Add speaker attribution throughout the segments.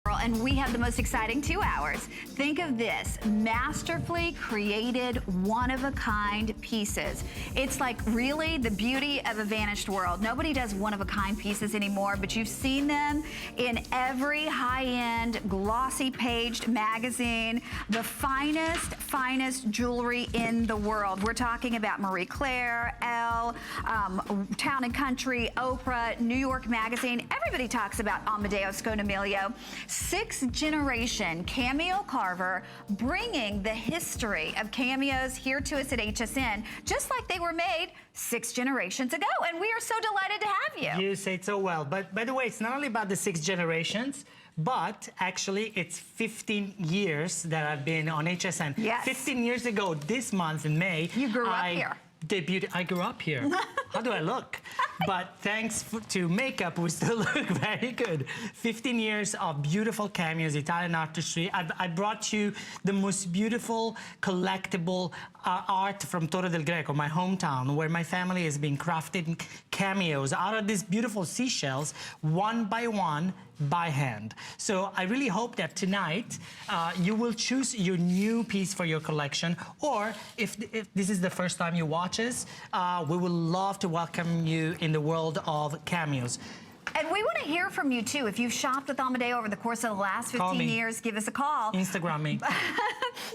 Speaker 1: And we have the most exciting 2 hours. Think of this, masterfully created, one-of-a-kind pieces. It's like really the beauty of a vanished world. Nobody does one-of-a-kind pieces anymore, but you've seen them in every high-end, glossy-paged magazine, the finest jewelry in the world. We're talking about Marie Claire, Elle, Town and Country, Oprah, New York Magazine. Everybody talks about Amedeo Scognamiglio. 6th generation Cameo carver, bringing the history of cameos here to us at HSN, just like they were made 6 generations ago. And we are so delighted to have you.
Speaker 2: You say it so well. But by the way, it's not only about the 6 generations, but actually it's 15 years that I've been on HSN.
Speaker 1: Yes.
Speaker 2: 15 years ago, this month in May,
Speaker 1: you grew up here.
Speaker 2: I grew up here. How do I look? But thanks to makeup, we still look very good. 15 years of beautiful cameos, Italian artistry. I brought you the most beautiful collectible art from Torre del Greco, my hometown, where my family has been crafting cameos out of these beautiful seashells, one by one, by hand. So I really hope that tonight you will choose your new piece for your collection, or if this is the first time you watch us, we would love to welcome you in the world of cameos.
Speaker 1: And we want to hear from you too. If you've shopped with Amedeo over the course of the last 15 years, give us a call.
Speaker 2: Instagram me.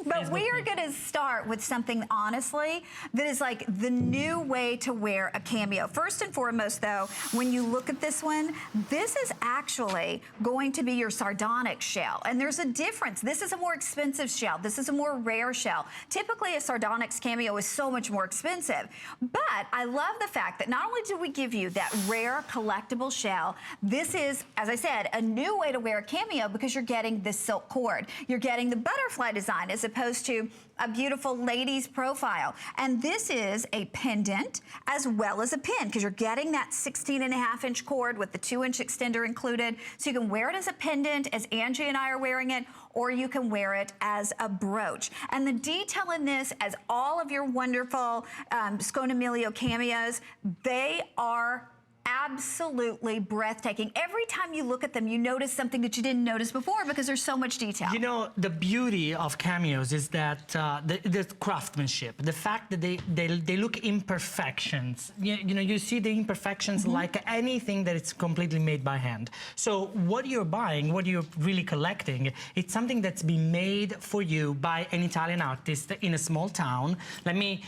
Speaker 1: But we are going to start with something, honestly, that is like the new way to wear a cameo. First and foremost, though, when you look at this one, this is actually going to be your Sardonyx shell. And there's a difference. This is a more expensive shell. This is a more rare shell. Typically, a Sardonyx cameo is so much more expensive. But I love the fact that not only do we give you that rare collectible shell, this is, as I said, a new way to wear a cameo because you're getting this silk cord. You're getting the butterfly design as opposed to a beautiful lady's profile. And this is a pendant as well as a pin because you're getting that 16.5-inch cord with the 2-inch extender included. So you can wear it as a pendant, as Angie and I are wearing it, or you can wear it as a brooch. And the detail in this, as all of your wonderful Scognamiglio cameos, they are absolutely breathtaking. Every time you look at them, you notice something that you didn't notice before because there's so much detail.
Speaker 2: You know, the beauty of cameos is that the craftsmanship, the fact that they look imperfections. You know, you see the imperfections like anything that it's completely made by hand. So what you're buying, what you're really collecting, it's something that's been made for you by an Italian artist in a small town. Let me,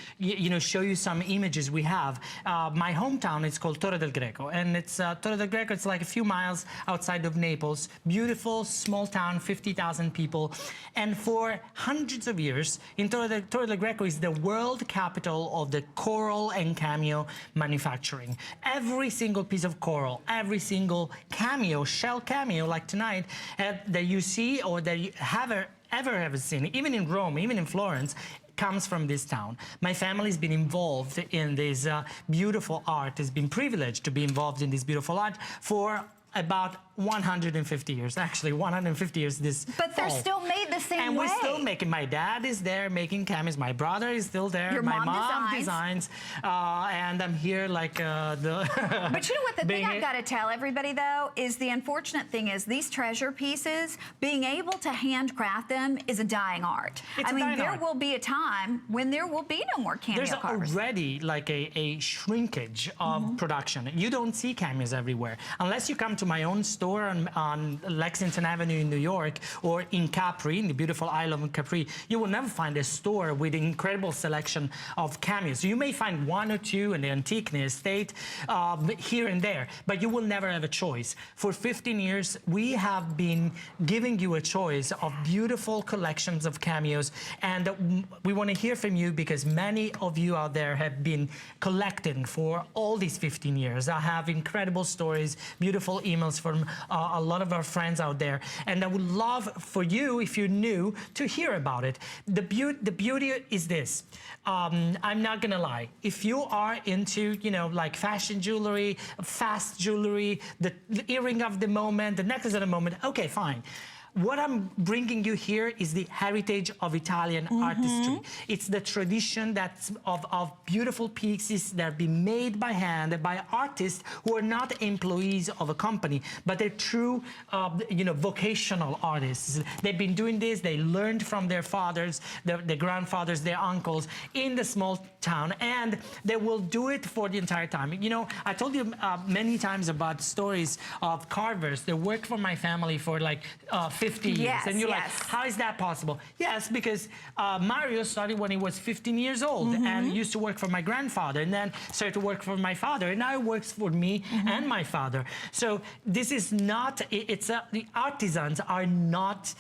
Speaker 2: show you some images we have. My hometown is called Torre del Greco. And it's Torre del Greco, it's like a few miles outside of Naples. Beautiful, small town, 50,000 people. And for hundreds of years, Torre del Greco is the world capital of the coral and cameo manufacturing. Every single piece of coral, every single cameo, shell cameo like tonight, that you see or that you ever seen, even in Rome, even in Florence, comes from this town. My family's been involved in this beautiful art, has been privileged to be involved in this beautiful art for about 150 years, actually 150 years this
Speaker 1: But they're still made the same way.
Speaker 2: And we're still making, my dad is there making cameos, my brother is still there,
Speaker 1: Your
Speaker 2: my
Speaker 1: mom
Speaker 2: designs, and I'm here like the...
Speaker 1: But you know what, the thing I've got to tell everybody though, is the unfortunate thing is these treasure pieces, being able to handcraft them is a dying art. I mean, there will be a time when there will be no more cameo carvers.
Speaker 2: There's already like a shrinkage of production. You don't see cameos everywhere. Unless you come to my own store on Lexington Avenue in New York, or in Capri, in the beautiful island of Capri, you will never find a store with an incredible selection of cameos. You may find 1 or 2 in the antique estate here and there, but you will never have a choice. For 15 years, we have been giving you a choice of beautiful collections of cameos, and we want to hear from you because many of you out there have been collecting for all these 15 years. I have incredible stories, beautiful emails from a lot of our friends out there, and I would love for you, if you're new, to hear about it. The beauty is this. I'm not gonna lie. If you are into, like fashion jewelry, fast jewelry, the earring of the moment, the necklace of the moment, okay, fine. what I'm bringing you here is the heritage of Italian artistry. It's the tradition that's of beautiful pieces that have been made by hand by artists who are not employees of a company, but they're true, vocational artists. They've been doing this. They learned from their fathers, their grandfathers, their uncles in the small town, and they will do it for the entire time. You know, I told you many times about stories of carvers that work for my family for like 50 years.
Speaker 1: Yes,
Speaker 2: and you're like,
Speaker 1: yes.
Speaker 2: how is that possible? Yes, because Mario started when he was 15 years old and used to work for my grandfather, and then started to work for my father, and now it works for me and my father. So this is not, the artisans are not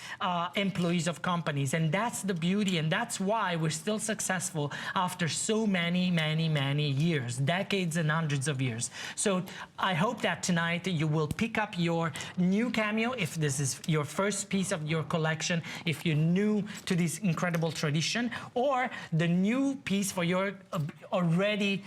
Speaker 2: employees of companies, and that's the beauty, and that's why we're still successful after so many, many, many years, decades and hundreds of years. So I hope that tonight you will pick up your new Cameo, if this is your first piece of your collection, if you're new to this incredible tradition, or the new piece for your already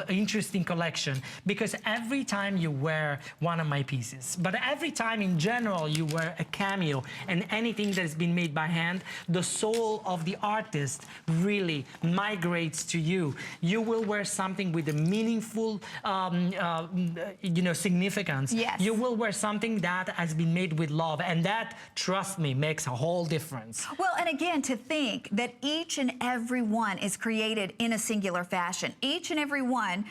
Speaker 2: interesting collection. Because every time you wear one of my pieces, but every time in general you wear a Cameo and anything that has been made by hand, the soul of the artist really migrates to you. You will wear something with a meaningful significance.
Speaker 1: Yes.
Speaker 2: You will wear something that has been made with love, and that, trust me, makes a whole difference.
Speaker 1: Well, and again, to think that each and every one is created in a singular fashion. Each and every one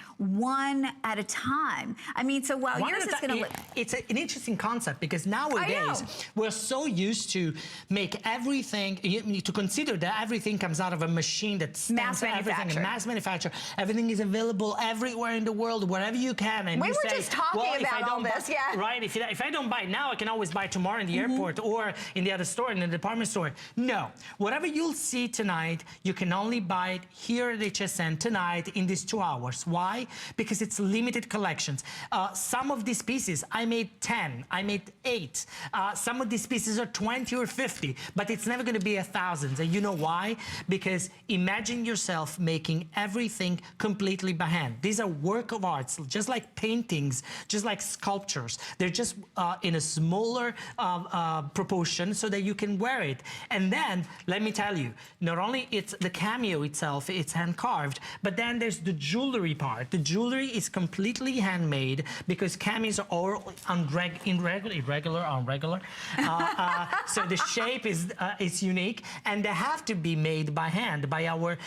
Speaker 1: at a time. I mean, so while yours is going to look...
Speaker 2: It's an interesting concept, because nowadays we're so used to make everything, to consider that everything comes out of a machine that stands for everything, and mass manufacture. Everything is available everywhere in the world, wherever you can. And
Speaker 1: we
Speaker 2: you
Speaker 1: were
Speaker 2: say,
Speaker 1: just talking about all this,
Speaker 2: Right, if I don't buy it now, I can always buy it tomorrow in the airport or in the other store, in the department store. No, whatever you'll see tonight, you can only buy it here at HSN tonight in these 2 hours. Why? Because it's limited collections. Some of these pieces, I made 10, I made 8. Some of these pieces are 20 or 50, but it's never gonna be 1,000. And you know why? Because imagine yourself making everything completely by hand. These are work of arts, just like paintings, just like sculptures. They're just in a smaller proportion so that you can wear it. And then, let me tell you, not only it's the Cameo itself, it's hand carved, but then there's the jewelry part. The jewelry is completely handmade, because Cameos are all irregular. So the shape is unique, and they have to be made by hand by our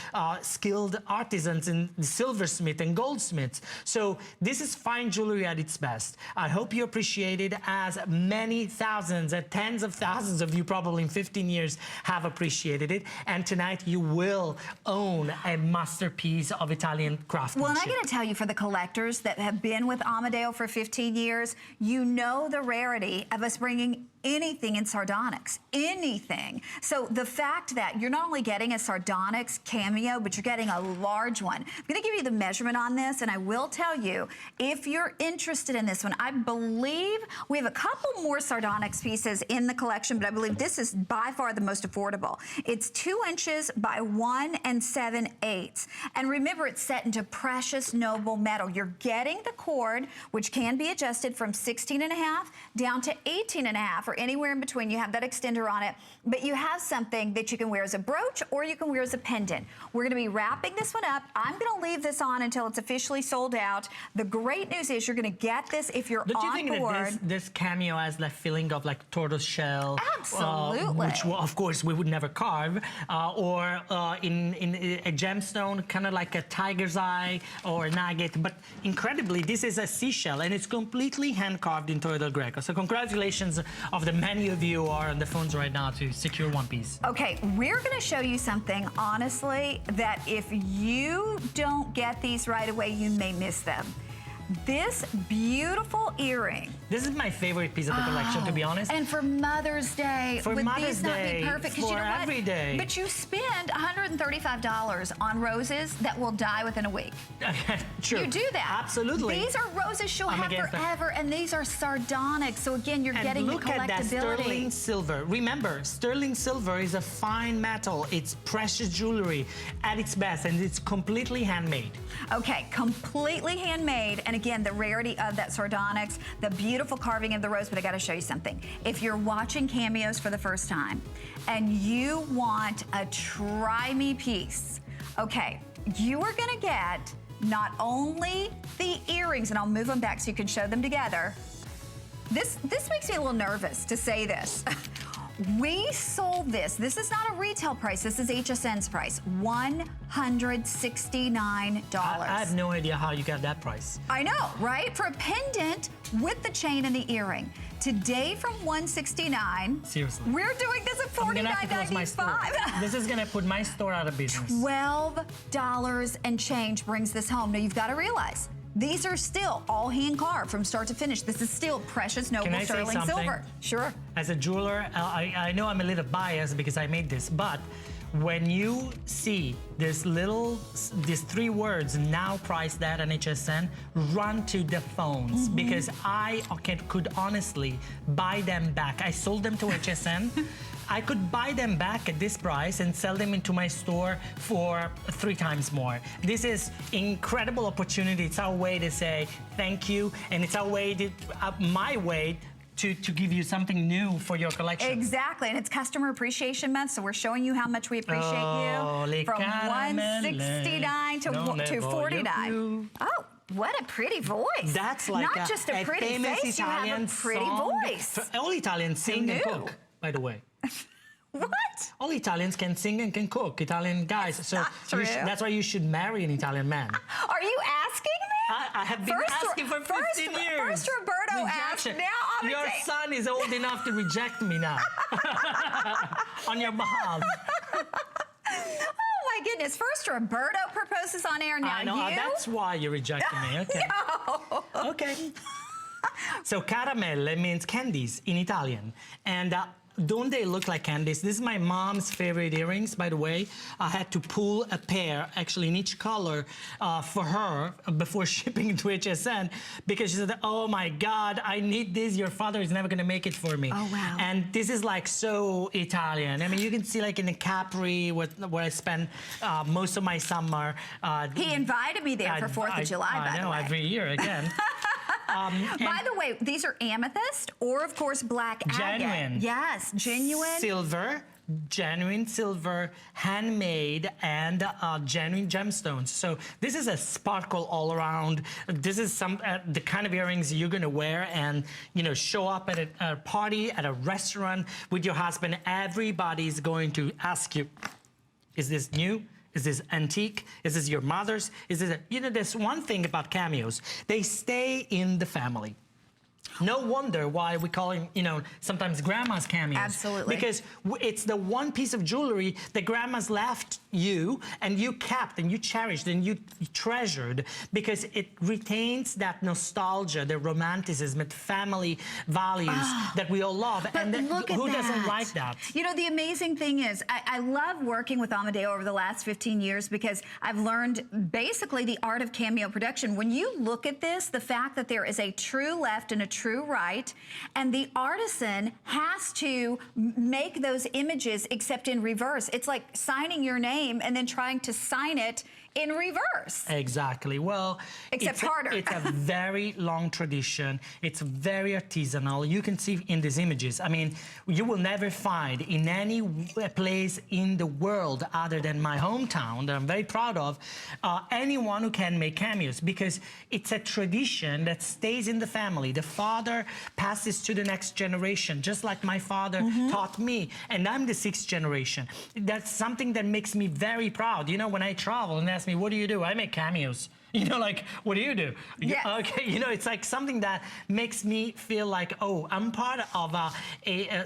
Speaker 2: skilled artisans and silversmith and goldsmiths. So this is fine jewelry at its best. I hope you appreciate it, as many thousands and tens of thousands of you probably in 15 years have appreciated it. And tonight you will own a masterpiece of Italian craftsmanship.
Speaker 1: Well, and I got to tell you, for the collectors that have been with Amedeo for 15 years, you know the rarity of us bringing anything in Sardonyx, anything. So the fact that you're not only getting a Sardonyx Cameo, but you're getting a large one. I'm gonna give you the measurement on this, and I will tell you, if you're interested in this one, I believe we have a couple more Sardonyx pieces in the collection, but I believe this is by far the most affordable. It's 2 inches by 1 7/8. And remember, it's set into precious noble metal. You're getting the cord, which can be adjusted from 16.5 down to 18.5, or anywhere in between. You have that extender on it, but you have something that you can wear as a brooch, or you can wear as a pendant. We're gonna be wrapping this one up. I'm gonna leave this on until it's officially sold out. The great news is you're gonna get this if you're
Speaker 2: Don't
Speaker 1: on
Speaker 2: you think
Speaker 1: board.
Speaker 2: that this Cameo has the feeling of like tortoise shell?
Speaker 1: Absolutely.
Speaker 2: Which, of course, we would never carve. Or in a gemstone, kind of like a tiger's eye or an agate. But incredibly, this is a seashell, and it's completely hand-carved in Torre del Greco. So congratulations of the many of you are on the phones right now to secure one piece.
Speaker 1: Okay, we're gonna show you something, honestly, that if you don't get these right away, you may miss them. This beautiful earring.
Speaker 2: This is my favorite piece of the collection, to be honest.
Speaker 1: And for Mother's Day,
Speaker 2: for
Speaker 1: would
Speaker 2: Mother's
Speaker 1: these not
Speaker 2: Day,
Speaker 1: be perfect? 'Cause
Speaker 2: for
Speaker 1: you know what?
Speaker 2: every day.
Speaker 1: But you spend $135 on roses that will die within a week.
Speaker 2: True.
Speaker 1: You do that.
Speaker 2: Absolutely.
Speaker 1: These are roses she'll have forever, and these are Sardonyx. So again, you're getting the collectability.
Speaker 2: Look at that sterling silver. Remember, sterling silver is a fine metal. It's precious jewelry at its best, and it's completely handmade.
Speaker 1: Okay, completely handmade. And again, the rarity of that Sardonyx, the beautiful carving of the rose, but I gotta show you something. If you're watching Cameos for the first time and you want a try me piece, okay, you are gonna get not only the earrings, and I'll move them back so you can show them together. This makes me a little nervous to say this. We sold this. This is not a retail price. This is HSN's price. $169.
Speaker 2: I have no idea how you got that price.
Speaker 1: I know, right? For a pendant with the chain and the earring. Today from $169.
Speaker 2: Seriously.
Speaker 1: We're doing this at $49.95.
Speaker 2: This is gonna put my store out of business.
Speaker 1: $12 and change brings this home. Now you've got to realize, these are still all hand carved from start to finish. This is still precious noble sterling silver. Sure.
Speaker 2: As a jeweler, I know I'm a little biased because I made this, but when you see these 3 words, now priced at an HSN, run to the phones because I could honestly buy them back. I sold them to HSN. I could buy them back at this price and sell them into my store for 3 times more. This is incredible opportunity. It's our way to say thank you, and it's our way to, my way to give you something new for your collection.
Speaker 1: Exactly, and it's Customer Appreciation Month, so we're showing you how much we appreciate you. From $169 to $49. Oh. What a pretty voice.
Speaker 2: That's like
Speaker 1: not just a pretty
Speaker 2: famous
Speaker 1: face,
Speaker 2: Italian
Speaker 1: you have a pretty voice.
Speaker 2: All Italians sing and cook, by the way.
Speaker 1: What?
Speaker 2: All Italians can sing and can cook, Italian guys.
Speaker 1: That's
Speaker 2: so
Speaker 1: not true.
Speaker 2: That's why you should marry an Italian man.
Speaker 1: Are you asking me?
Speaker 2: I have been asking for 15 years.
Speaker 1: First Roberto asked, now I'm
Speaker 2: Your son is old enough to reject me now. On your behalf.
Speaker 1: Oh my goodness, first Roberto proposes on air, now
Speaker 2: I know,
Speaker 1: you?
Speaker 2: that's why you rejected me, okay.
Speaker 1: No.
Speaker 2: Okay. So caramelle means candies in Italian. And don't they look like candies? This is my mom's favorite earrings, by the way. I had to pull a pair, actually in each color, for her before shipping it to HSN because she said, oh my God, I need this. Your father is never gonna make it for me.
Speaker 1: Oh, wow.
Speaker 2: And this is like so Italian. I mean, you can see like in the Capri where I spend most of my summer.
Speaker 1: He invited me there for 4th of July, by the way.
Speaker 2: I know, every year again.
Speaker 1: By the way, these are amethyst or, of course, black agate.
Speaker 2: Genuine.
Speaker 1: Yes, genuine.
Speaker 2: Silver, genuine silver, handmade, and genuine gemstones. So this is a sparkle all around. This is the kind of earrings you're gonna wear and show up at a party, at a restaurant with your husband. Everybody's going to ask you, is this new? Is this antique? Is this your mother's? Is this there's one thing about Cameos. They stay in the family. No wonder why we call him, sometimes grandma's cameos.
Speaker 1: Absolutely.
Speaker 2: Because it's the one piece of jewelry that grandma's left you and you kept and you cherished and you treasured because it retains that nostalgia, the romanticism, the family values that we all love.
Speaker 1: But
Speaker 2: and
Speaker 1: look at
Speaker 2: who
Speaker 1: that.
Speaker 2: doesn't like that?
Speaker 1: The amazing thing is, I love working with Amedeo over the last 15 years because I've learned basically the art of cameo production. When you look at this, the fact that there is a true left and a true right, and the artisan has to make those images except in reverse. It's like signing your name and then trying to sign it in reverse.
Speaker 2: Exactly. Well,
Speaker 1: except harder.
Speaker 2: It's a very long tradition. It's very artisanal. You can see in these images. I mean, you will never find in any place in the world other than my hometown that I'm very proud of, anyone who can make cameos because it's a tradition that stays in the family. The father passes to the next generation, just like my father taught me, and I'm the 6th generation. That's something that makes me very proud. When I travel and ask me, what do you do? I make cameos. Like, what do you do?
Speaker 1: Yes.
Speaker 2: Okay, it's like something that makes me feel like, oh, I'm part of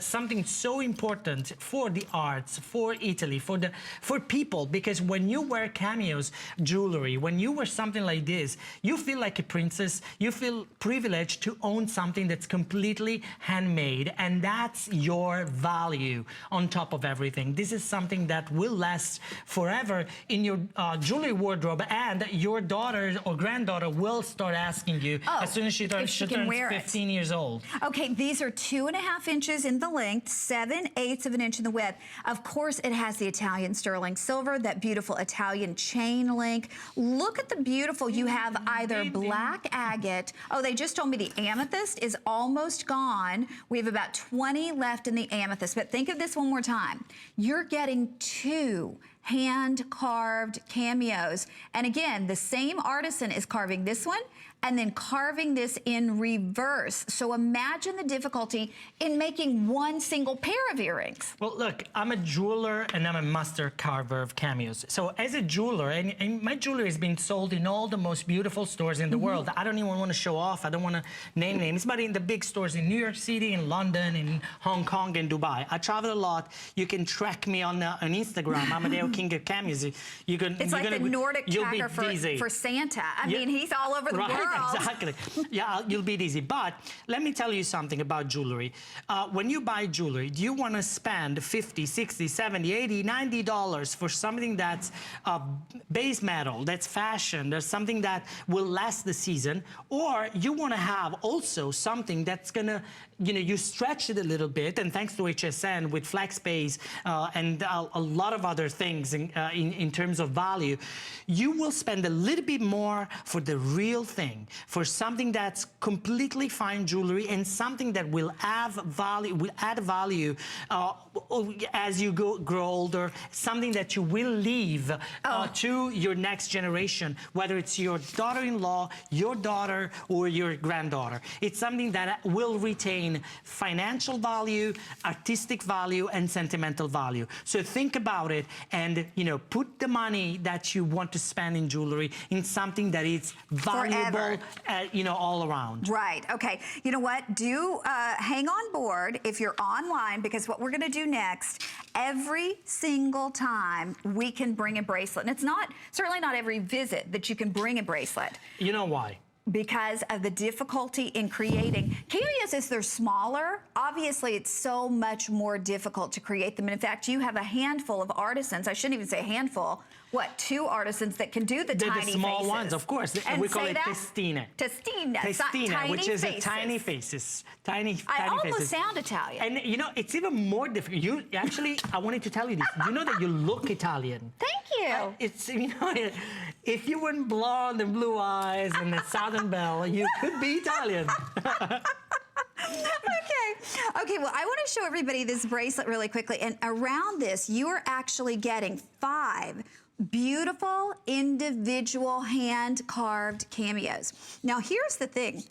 Speaker 2: something so important for the arts, for Italy, for people. Because when you wear cameos jewelry, when you wear something like this, you feel like a princess. You feel privileged to own something that's completely handmade, and that's your value on top of everything. This is something that will last forever in your jewelry wardrobe, and your daughter daughter or granddaughter will start asking you as soon as she turns 15 years old.
Speaker 1: Okay, these are 2.5 inches in the length, 7/8 of an inch in the width. Of course, it has the Italian sterling silver, that beautiful Italian chain link. Look at the beautiful, you have either black agate. Oh, they just told me the amethyst is almost gone. We have about 20 left in the amethyst, but think of this one more time. You're getting 2 hand-carved cameos. And again, the same artisan is carving this one and then carving this in reverse. So imagine the difficulty in making one single pair of earrings.
Speaker 2: Well, look, I'm a jeweler and I'm a master carver of cameos. So as a jeweler, and my jewelry is being sold in all the most beautiful stores in the world. I don't even want to show off. I don't want to name names, but in the big stores in New York City, in London, in Hong Kong, and Dubai. I travel a lot. You can track me on Instagram, Amedeo King of Cameos. You can.
Speaker 1: It's like the Nordic tracker for Santa. I mean, he's all over the world.
Speaker 2: Exactly. Yeah, you'll be easy. But let me tell you something about jewelry. When you buy jewelry, do you want to spend $50, $60, $70, $80, $90 for something that's base metal, that's fashion, there's something that will last the season, or you want to have also something that's going to, you stretch it a little bit, and thanks to HSN with flex space and a lot of other things in terms of value, you will spend a little bit more for the real thing, for something that's completely fine jewelry and something that will add value as you grow older, something that you will leave to your next generation, whether it's your daughter-in-law, your daughter, or your granddaughter. It's something that will retain financial value, artistic value, and sentimental value. So think about it and, put the money that you want to spend in jewelry in something that is valuable, all around.
Speaker 1: Right. Okay. You know what? Do hang on board if you're online, because what we're going to do next, every single time we can bring a bracelet. And it's certainly not every visit that you can bring a bracelet.
Speaker 2: You know why?
Speaker 1: Because of the difficulty in creating. Cameos, as they're smaller, obviously it's so much more difficult to create them. And in fact, you have a handful of artisans, I shouldn't even say a handful, 2 artisans that can do the tiny faces.
Speaker 2: The small ones, of course.
Speaker 1: And
Speaker 2: we call it testine.
Speaker 1: Testine,
Speaker 2: which is
Speaker 1: faces.
Speaker 2: Tiny faces. Tiny faces.
Speaker 1: I almost sound Italian.
Speaker 2: And it's even more difficult. Actually, I wanted to tell you this. You know that you look Italian.
Speaker 1: Thank you.
Speaker 2: It's, if you weren't blonde and blue eyes and a Southern belle, you could be Italian.
Speaker 1: Okay, well, I want to show everybody this bracelet really quickly. And around this, you are actually getting 5 beautiful individual hand-carved cameos. Now, here's the thing.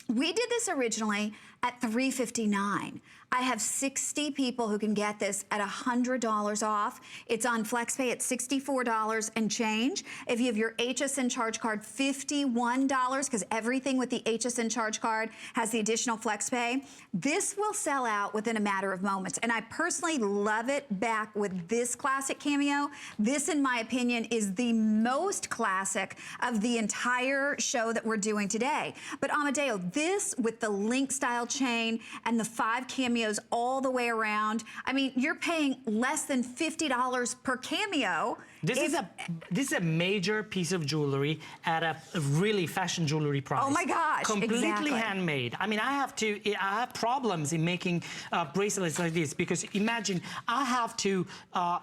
Speaker 1: We did this originally at $359. I have 60 people who can get this at $100 off. It's on FlexPay at $64 and change. If you have your HSN charge card, $51, because everything with the HSN charge card has the additional FlexPay. This will sell out within a matter of moments. And I personally love it back with this classic cameo. This, in my opinion, is the most classic of the entire show that we're doing today. But Amedeo, this with the link style chain and the 5 cameos all the way around. I mean, you're paying less than $50 per cameo.
Speaker 2: This is a major piece of jewelry at a really fashion jewelry price.
Speaker 1: Oh my gosh,
Speaker 2: completely handmade. I mean, I have problems in making bracelets like this, because imagine I have to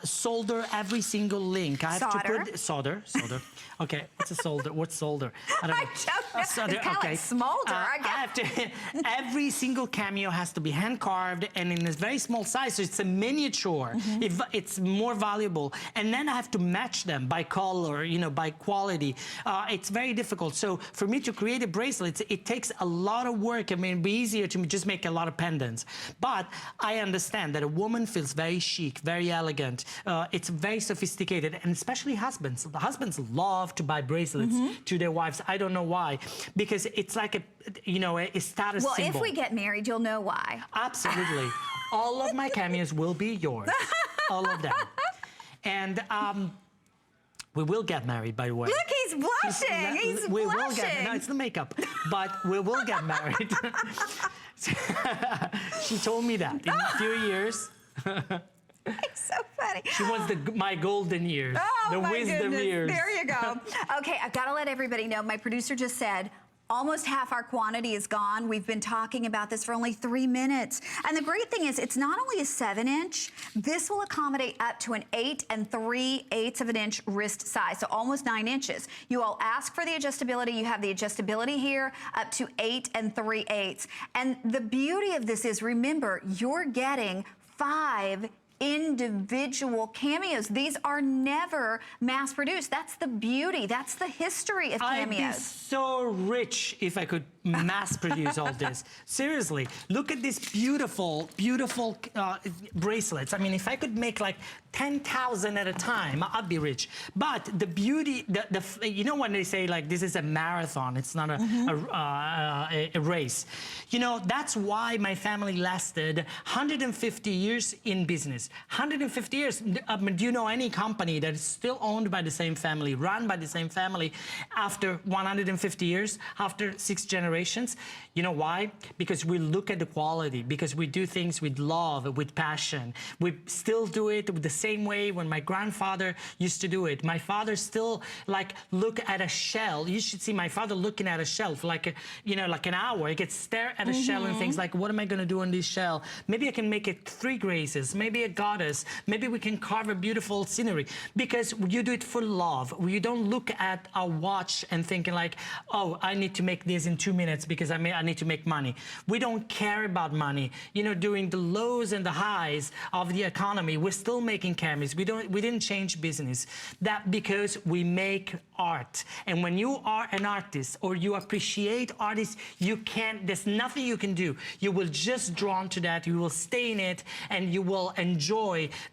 Speaker 2: solder every single link. I have to put solder. Okay, what's a solder? What's solder? I don't know.
Speaker 1: Solder. It's kind of like smolder.
Speaker 2: I have to. Every single cameo has to be hand carved and in a very small size, so it's a miniature. It's more valuable, and then I have to match them by color, by quality. It's very difficult. So for me to create a bracelet, it takes a lot of work. I mean, it'd be easier to just make a lot of pendants. But I understand that a woman feels very chic, very elegant. It's very sophisticated, and especially husbands. The husbands love to buy bracelets to their wives. I don't know why, because it's like a status symbol.
Speaker 1: Well, if we get married, you'll know why.
Speaker 2: Absolutely. All of my cameos will be yours. All of them. And we will get married, by the way.
Speaker 1: Look, he's blushing. He's
Speaker 2: we
Speaker 1: blushing.
Speaker 2: Will get, no, it's the makeup. But we will get married. She told me that in a few years.
Speaker 1: It's so funny.
Speaker 2: She wants my golden years, the wisdom years.
Speaker 1: There you go. Okay, I've got to let everybody know. My producer just said, almost half our quantity is gone. We've been talking about this for only 3 minutes. And the great thing is, it's not only a 7-inch, this will accommodate up to an 8 3/8 of an inch wrist size, so almost 9 inches. You all ask for the adjustability. You have the adjustability here up to 8 3/8. And the beauty of this is, remember, you're getting 5 individual cameos. These are never mass produced. That's the beauty. That's the history of cameos.
Speaker 2: I'd be so rich if I could mass produce all this. Seriously, look at these beautiful, beautiful bracelets. I mean, if I could make like 10,000 at a time, I'd be rich. But the beauty, you know when they say like this is a marathon, it's not a race. You know, that's why my family lasted 150 years in business. 150 years. Do you know any company that is still owned by the same family, run by the same family after 150 years, after 6 generations? You know why? Because we look at the quality, because we do things with love, with passion. We still do it the same way when my grandfather used to do it. My father still like look at a shell. You should see my father looking at a shelf like, you know, like an hour. He gets stare at a shell and thinks like, what am I going to do on this shell? Maybe I can make it 3 graces, maybe a goddess, maybe we can carve a beautiful scenery, because you do it for love. You don't look at a watch and thinking like, oh, I need to make this in 2 minutes because I need to make money. We don't care about money. You know, during the lows and the highs of the economy, we're still making cameos. We didn't change business. That because we make art. And when you are an artist or you appreciate artists, there's nothing you can do. You will just drawn to that. You will stay in it and you will enjoy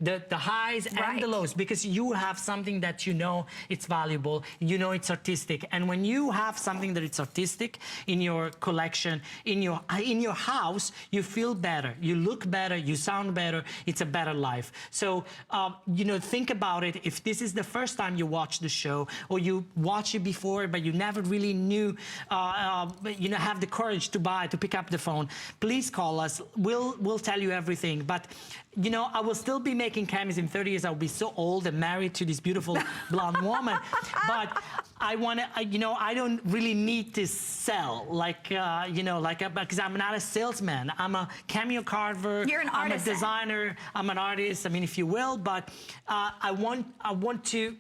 Speaker 2: the highs and the lows, because you have something that you know it's valuable, you know it's artistic. And when you have something that it's artistic in your collection, in your house, you feel better, you look better, you sound better, it's a better life. So, you know, think about it. If this is the first time you watch the show, or you watch it before, but you never really knew, you know, have the courage to pick up the phone, please call us. We'll tell you everything. But, you know, I will still be making cameos in 30 years. I'll be so old and married to this beautiful blonde woman. But I want to, you know, I don't really need to sell like, you know, like, because I'm not a salesman. I'm a cameo carver.
Speaker 1: You're an artist.
Speaker 2: I'm a designer. I'm an artist. I mean, if you will. But I want you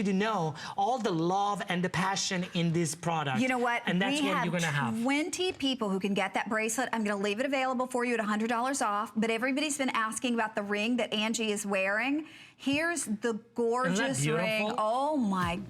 Speaker 2: to know all the love and the passion in this product.
Speaker 1: You know what?
Speaker 2: And that's what you're going to have.
Speaker 1: 20 people who can get that bracelet. I'm going to leave it available for you at $100 off. But everybody's been asking about the ring that Angie is wearing. Here's the gorgeous ring. Oh my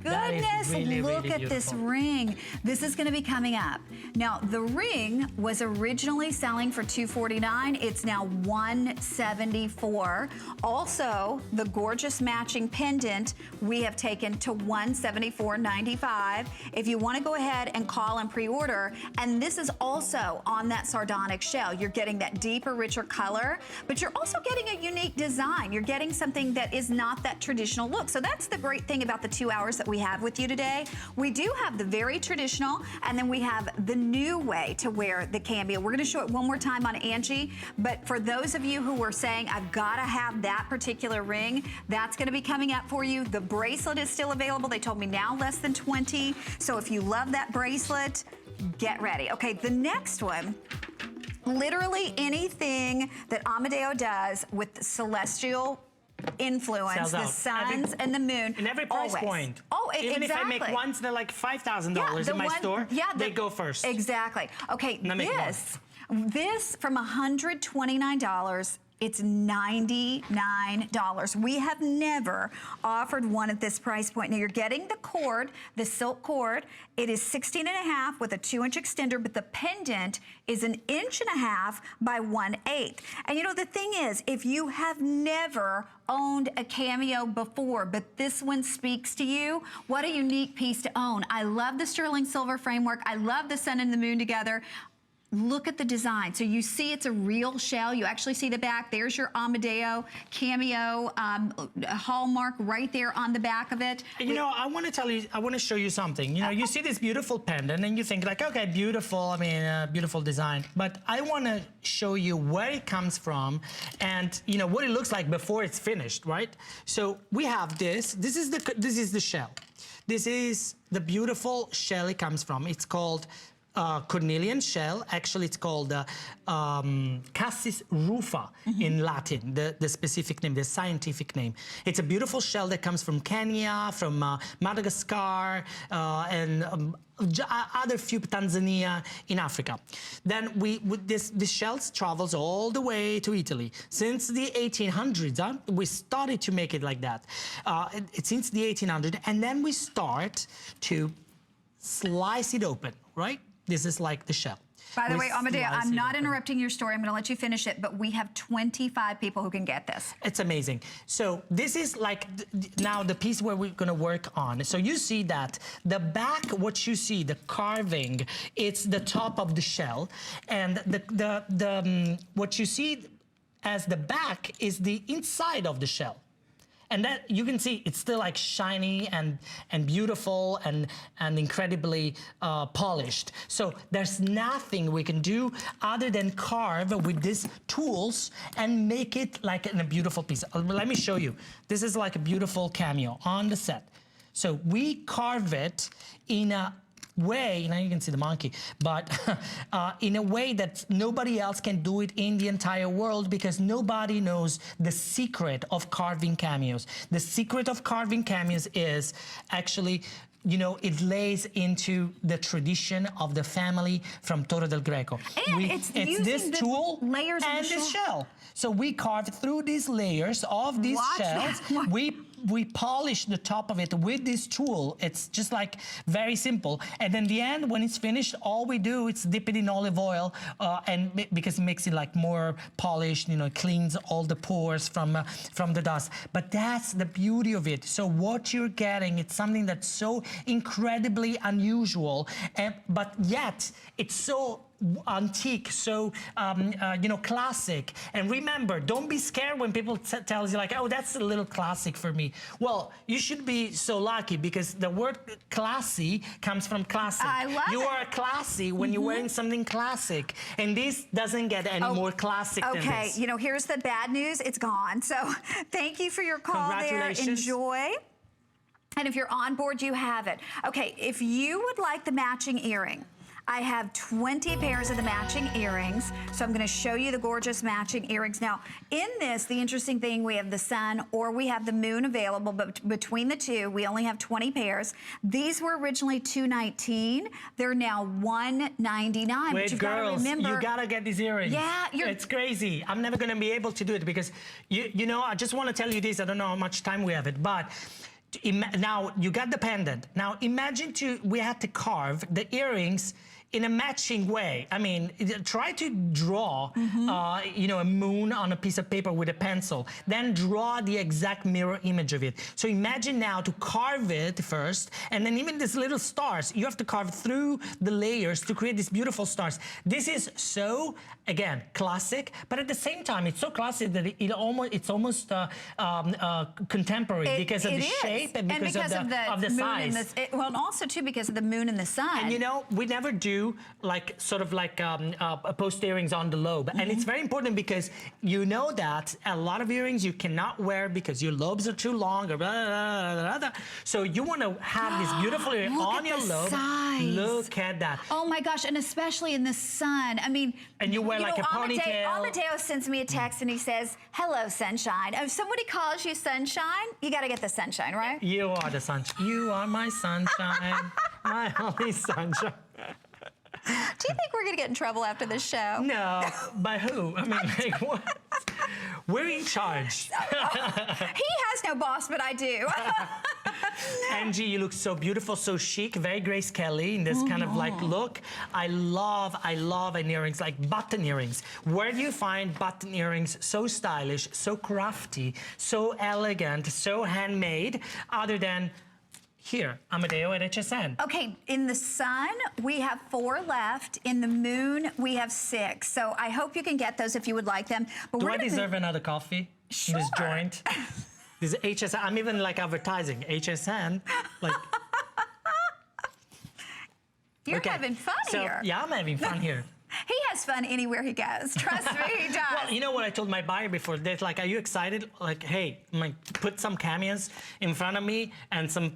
Speaker 1: goodness,
Speaker 2: really,
Speaker 1: look
Speaker 2: really
Speaker 1: at this ring. This is going to be coming up. Now, the ring was originally selling for $249. It's now $174. Also, the gorgeous matching pendant we have taken to $174.95. If you want to go ahead and call and pre-order, and this is also on that Sardonyx shell. You're getting that deeper, richer color, but you're also getting a unique design. You're getting something that is not that traditional look. So that's the great thing about the 2 hours that we have with you today. We do have the very traditional, and then we have the new way to wear the cameo. We're going to show it one more time on Angie, but for those of you who were saying, I've got to have that particular ring, that's going to be coming up for you. The bracelet is still available. They told me now less than 20. So if you love that bracelet, get ready. Okay, the next one, literally anything that Amedeo does with the celestial influence, the suns and the moon.
Speaker 2: In every price point.
Speaker 1: Oh,
Speaker 2: even
Speaker 1: exactly.
Speaker 2: if I make ones that are like $5,000 in my store, they go first.
Speaker 1: Exactly. Okay, this from $129, it's $99. We have never offered one at this price point. Now you're getting the cord, the silk cord. It is 16.5 with a 2-inch extender, but the pendant is 1.5 inches by 1/8. And you know, the thing is, if you have never owned a cameo before, but this one speaks to you, what a unique piece to own. I love the sterling silver framework. I love the sun and the moon together. look at the design. So you see it's a real shell. You actually see the back. There's your Amedeo Cameo hallmark right there on the back of it.
Speaker 2: You know, I want to tell you, I want to show you something. You know, you see this beautiful pendant and you think like, okay, beautiful, I mean, beautiful design. But I want to show you where it comes from and, you know, what it looks like before it's finished, right? So we have this. This is the shell. This is the beautiful shell it comes from. It's called cornelian shell. Actually, it's called Cassis rufa in Latin, the specific name, the scientific name. It's a beautiful shell that comes from Kenya, from Madagascar, and other few Tanzania in Africa. Then this shells travels all the way to Italy. Since the 1800s, we started to make it like that. Since the 1800s, and then we start to slice it open, right? This is like the shell.
Speaker 1: By the way, Amedeo, I'm not interrupting your story. I'm going to let you finish it, but we have 25 people who can get this.
Speaker 2: It's amazing. So this is like now the piece where we're going to work on. So you see that the back, what you see, the carving, it's the top of the shell, and what you see as the back is the inside of the shell. And that you can see it's still like shiny and beautiful and incredibly polished. So there's nothing we can do other than carve with these tools and make it like in a beautiful piece. Let me show you. This is like a beautiful cameo on the set. So we carve it in a way, now you can see the monkey, but in a way that nobody else can do it in the entire world, because nobody knows the secret of carving cameos. The secret of carving cameos is actually, you know, it lays into the tradition of the family from Torre del Greco.
Speaker 1: And it's this tool layers
Speaker 2: and this shell. So we carve through these layers of these shells. We polish the top of it with this tool. It's just like very simple. And then the end, when it's finished, all we do is dip it in olive oil, and because it makes it like more polished, you know, it cleans all the pores from the dust. But that's the beauty of it. So what you're getting, it's something that's so incredibly unusual, but yet it's so antique, so you know, classic. And remember, don't be scared when people tell you like, oh, that's a little classic for me. Well, you should be so lucky, because the word classy comes from classic.
Speaker 1: I love it.
Speaker 2: You are classy when you're wearing something classic, and this doesn't get any more classic than this.
Speaker 1: Okay, you know, here's the bad news, it's gone. So thank you for your call there. Enjoy. And if you're on board, you have it. Okay, if you would like the matching earring, I have 20 pairs of the matching earrings, so I'm going to show you the gorgeous matching earrings. Now, in this, the interesting thing, we have the sun or we have the moon available, but between the two, we only have 20 pairs. These were originally $219. They're now $199.
Speaker 2: Wait, girls, you gotta get these earrings.
Speaker 1: Yeah,
Speaker 2: it's crazy. I'm never going to be able to do it, because, you know, I just want to tell you this. I don't know how much time we have it, but now you got the pendant. Now imagine we had to carve the earrings in a matching way. I mean, try to draw, you know, a moon on a piece of paper with a pencil, then draw the exact mirror image of it. So imagine now to carve it first, and then even these little stars, you have to carve through the layers to create these beautiful stars. This is so, again, classic, but at the same time, it's so classic that it's almost contemporary because of the shape and because of the size.
Speaker 1: Well, and also too because of the moon and the sun.
Speaker 2: And you know, we never do like sort of like post earrings on the lobe, and it's very important, because you know that a lot of earrings you cannot wear because your lobes are too long, or blah, blah, blah, blah. So you want to have this beautiful earring on your lobe.
Speaker 1: Size.
Speaker 2: Look at that.
Speaker 1: Oh my gosh, and especially in the sun. I mean,
Speaker 2: and you wear like a ponytail.
Speaker 1: Amedeo sends me a text and he says, "Hello, sunshine." If somebody calls you sunshine, you got to get the sunshine, right?
Speaker 2: You are the sunshine. You are my sunshine, my only sunshine.
Speaker 1: Do you think we're going to get in trouble after this show?
Speaker 2: No. By who? I mean, like, what? We're in charge.
Speaker 1: He has no boss, but I do.
Speaker 2: Angie, you look so beautiful, so chic, very Grace Kelly in this kind of like look. I love an earrings, like button earrings. Where do you find button earrings so stylish, so crafty, so elegant, so handmade, other than here, Amedeo at HSN.
Speaker 1: Okay, in the sun, we have 4 left. In the moon, we have 6. So I hope you can get those if you would like them. But
Speaker 2: Do I deserve another coffee?
Speaker 1: Sure.
Speaker 2: This joint? This HSN, I'm even like advertising, HSN, like.
Speaker 1: You're having fun here.
Speaker 2: Yeah, I'm having fun here.
Speaker 1: He has fun anywhere he goes. Trust me, he does.
Speaker 2: Well, you know what I told my buyer before? They're like, are you excited? Like, hey, put some cameos in front of me and some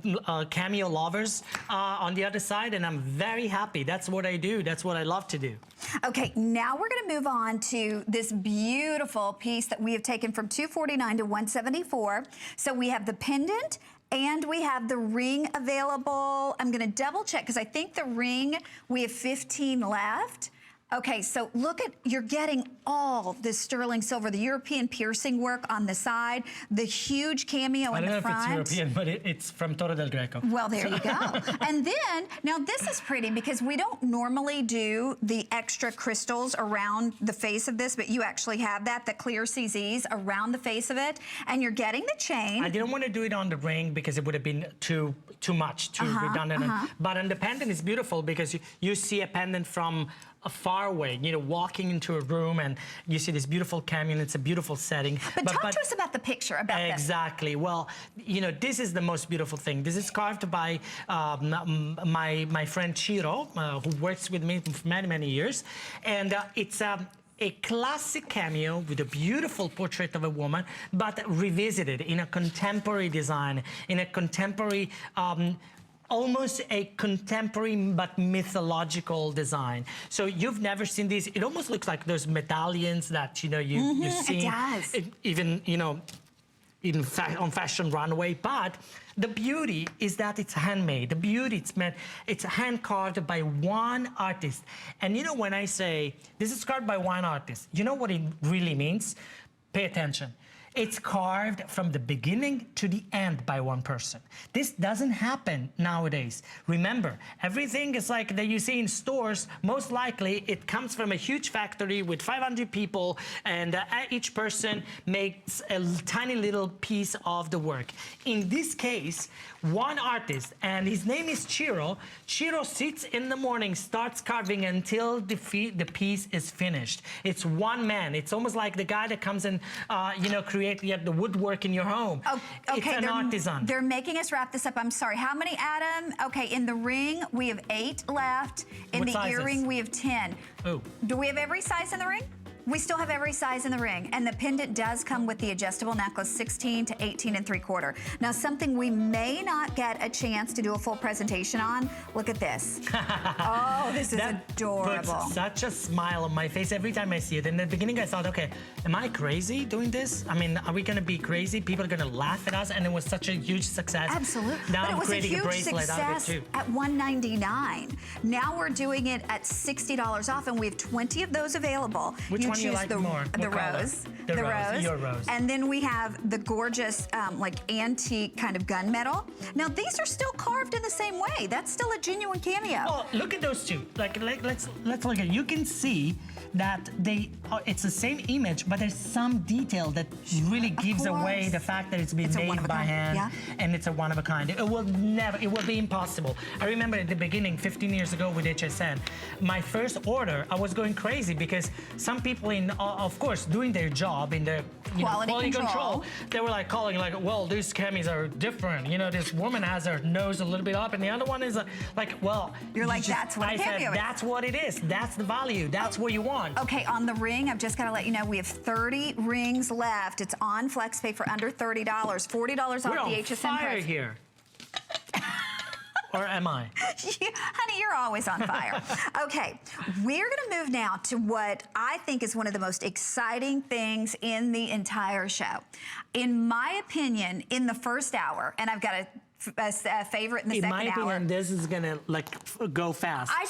Speaker 2: cameo lovers on the other side, and I'm very happy. That's what I do. That's what I love to do.
Speaker 1: Okay, now we're going to move on to this beautiful piece that we have taken from $249 to $174. So we have the pendant, and we have the ring available. I'm going to double check because I think the ring, we have 15 left. Okay, so look at, you're getting all this sterling silver, the European piercing work on the side, the huge cameo in the front.
Speaker 2: I don't know if it's European, but it's from Torre del Greco.
Speaker 1: Well, there you go. And then, now this is pretty because we don't normally do the extra crystals around the face of this, but you actually have that, the clear CZs around the face of it, and you're getting the chain.
Speaker 2: I didn't want to do it on the ring because it would have been too much, too redundant. But on the pendant, it's beautiful because you see a pendant from far away, you know, walking into a room and you see this beautiful cameo, and it's a beautiful setting.
Speaker 1: But talk to us about the picture, about this.
Speaker 2: Exactly. Well, you know, this is the most beautiful thing. This is carved by my friend Ciro, who works with me for many, many years. And it's a classic cameo with a beautiful portrait of a woman, but revisited in a contemporary design, in a contemporary almost a contemporary but mythological design. So you've never seen these. It almost looks like those medallions that, you know, you see.
Speaker 1: It does.
Speaker 2: Even, you know, on fashion runway. But the beauty is that it's handmade. The beauty, it's hand carved by one artist. And you know, when I say this is carved by one artist, you know what it really means? Pay attention. It's carved from the beginning to the end by one person. This doesn't happen nowadays. Remember, everything is like that you see in stores, most likely it comes from a huge factory with 500 people, and each person makes a tiny little piece of the work. In this case, one artist, and his name is Ciro. Ciro sits in the morning, starts carving until the piece is finished. It's one man. It's almost like the guy that comes and, you know, the woodwork in your home.
Speaker 1: Oh, okay,
Speaker 2: it's an artisan.
Speaker 1: They're making us wrap this up. I'm sorry. How many, Adam? Okay, in the ring, we have 8 left. In
Speaker 2: What
Speaker 1: the
Speaker 2: sizes?
Speaker 1: earring, we have 10.
Speaker 2: Oh.
Speaker 1: Do we have every size in the ring? We still have every size in the ring. And the pendant does come with the adjustable necklace, 16 to 18 3/4. Now, something we may not get a chance to do a full presentation on, look at this. Oh, this is adorable.
Speaker 2: Puts such a smile on my face every time I see it. In the beginning, I thought, okay, am I crazy doing this? I mean, are we going to be crazy? People are going to laugh at us, and it was such a huge success.
Speaker 1: Absolutely.
Speaker 2: Now
Speaker 1: but
Speaker 2: I'm
Speaker 1: it was a
Speaker 2: creating
Speaker 1: huge
Speaker 2: bracelet out of it
Speaker 1: success
Speaker 2: too.
Speaker 1: at $199. Now we're doing it at $60 off, and we have 20 of those available.
Speaker 2: Which one you like more?
Speaker 1: The
Speaker 2: What color?
Speaker 1: rose.
Speaker 2: The rose, your rose.
Speaker 1: And then we have the gorgeous, like antique kind of gunmetal. Now these are still carved in the same way. That's still a genuine cameo.
Speaker 2: Oh, look at those two. Like let's look at it. You can see that it's the same image, but there's some detail that really gives away the fact that it's been made by hand, and it's a one of a kind. It will be impossible. I remember at the beginning, 15 years ago with HSN, my first order, I was going crazy because some people of course, doing their job in the quality control, they were like calling like, well, these camis are different. You know, this woman has her nose a little bit up, and the other one is like, well,
Speaker 1: you're like, that's what a cameo is.
Speaker 2: That's what it is. That's the value. That's what you want.
Speaker 1: Okay, on the ring, I've just got to let you know we have 30 rings left. It's on FlexPay for under $30, $40 off the HSN
Speaker 2: fire
Speaker 1: price.
Speaker 2: Here. Or am I?
Speaker 1: Honey, you're always on fire. Okay, we're gonna move now to what I think is one of the most exciting things in the entire show. In my opinion, in the first hour, and I've got a favorite in the second hour.
Speaker 2: In my opinion, this is gonna like go fast.
Speaker 1: I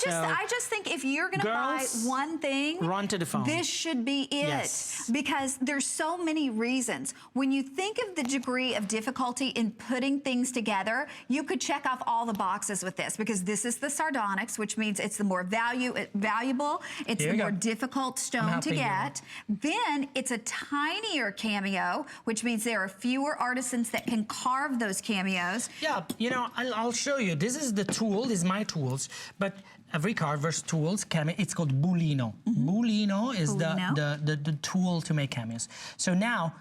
Speaker 1: just think if you're gonna buy one thing,
Speaker 2: run to the phone.
Speaker 1: This should be it.
Speaker 2: Yes.
Speaker 1: Because there's so many reasons. When you think of the degree of difficulty in putting things together, you could check off all the boxes with this, because this is the Sardonyx, which means it's the more valuable, it's the more difficult stone to get. Then it's a tinier cameo, which means there are fewer artisans that can carve those cameos.
Speaker 2: Yeah, you know, I'll show you. This is the tool. This is my tools, but every carver's tools, it's called Bulino. Bulino is the tool to make cameos. So now,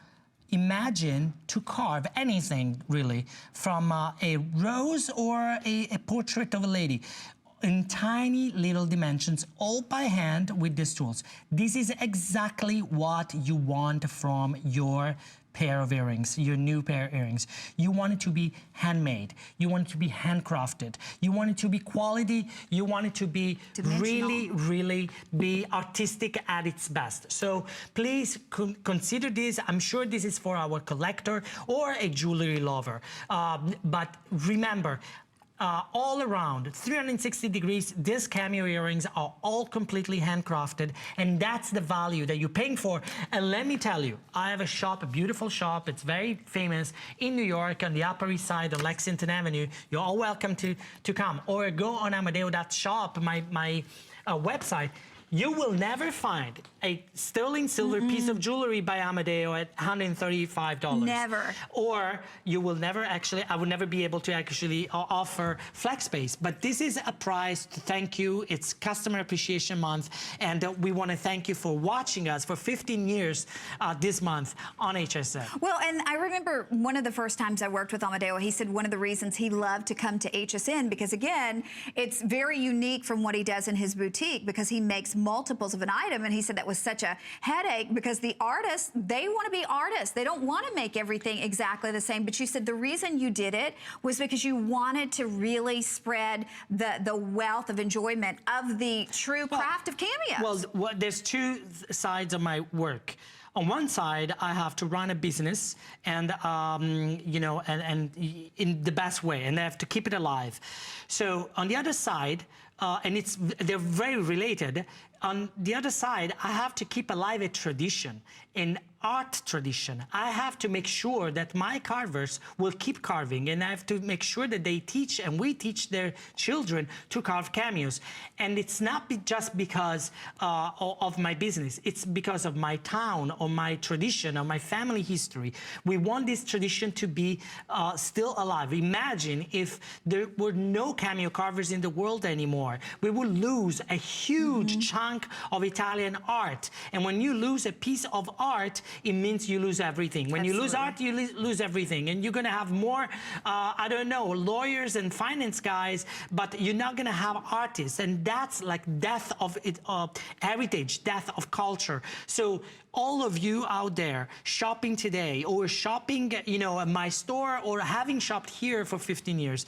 Speaker 2: imagine to carve anything, really, from a rose or a portrait of a lady in tiny little dimensions, all by hand with these tools. This is exactly what you want from your pair of earrings, your new pair of earrings. You want it to be handmade. You want it to be handcrafted. You want it to be quality. You want it to be really, really be artistic at its best. So please consider this. I'm sure this is for our collector or a jewelry lover. But remember, all around, 360 degrees, these Cameo earrings are all completely handcrafted, and that's the value that you're paying for. And let me tell you, I have a shop, a beautiful shop. It's very famous in New York on the Upper East Side on Lexington Avenue. You're all welcome to come, or go on Amedeo.shop, my website. You will never find a sterling silver piece of jewelry by Amedeo at $135.
Speaker 1: Never.
Speaker 2: Or you will never actually, I would never be able to actually offer flex space. But this is a prize to thank you. It's Customer Appreciation Month. And we want to thank you for watching us for 15 years this month on HSN.
Speaker 1: Well, and I remember one of the first times I worked with Amedeo, he said one of the reasons he loved to come to HSN, because again, it's very unique from what he does in his boutique, because he makes multiples of an item, and he said that was such a headache because the artists, they want to be artists. They don't want to make everything exactly the same. But you said the reason you did it was because you wanted to really spread the wealth of enjoyment of the true craft of cameos.
Speaker 2: Well, there's two sides of my work. On one side, I have to run a business, and you know, and in the best way, and I have to keep it alive. So on the other side, and they're very related. On the other side, I have to keep alive a tradition, an art tradition. I have to make sure that my carvers will keep carving, and I have to make sure that they teach, and we teach their children to carve cameos. And it's not just because of my business. It's because of my town, or my tradition, or my family history. We want this tradition to be still alive. Imagine if there were no cameo carvers in the world anymore. We would lose a huge chunk of Italian art. And when you lose a piece of art, it means you lose everything. When you lose art, you lose everything. And you're going to have more, I don't know, lawyers and finance guys, but you're not going to have artists. And that's like death of heritage, death of culture. So all of you out there shopping today, or shopping, you know, at my store, or having shopped here for 15 years,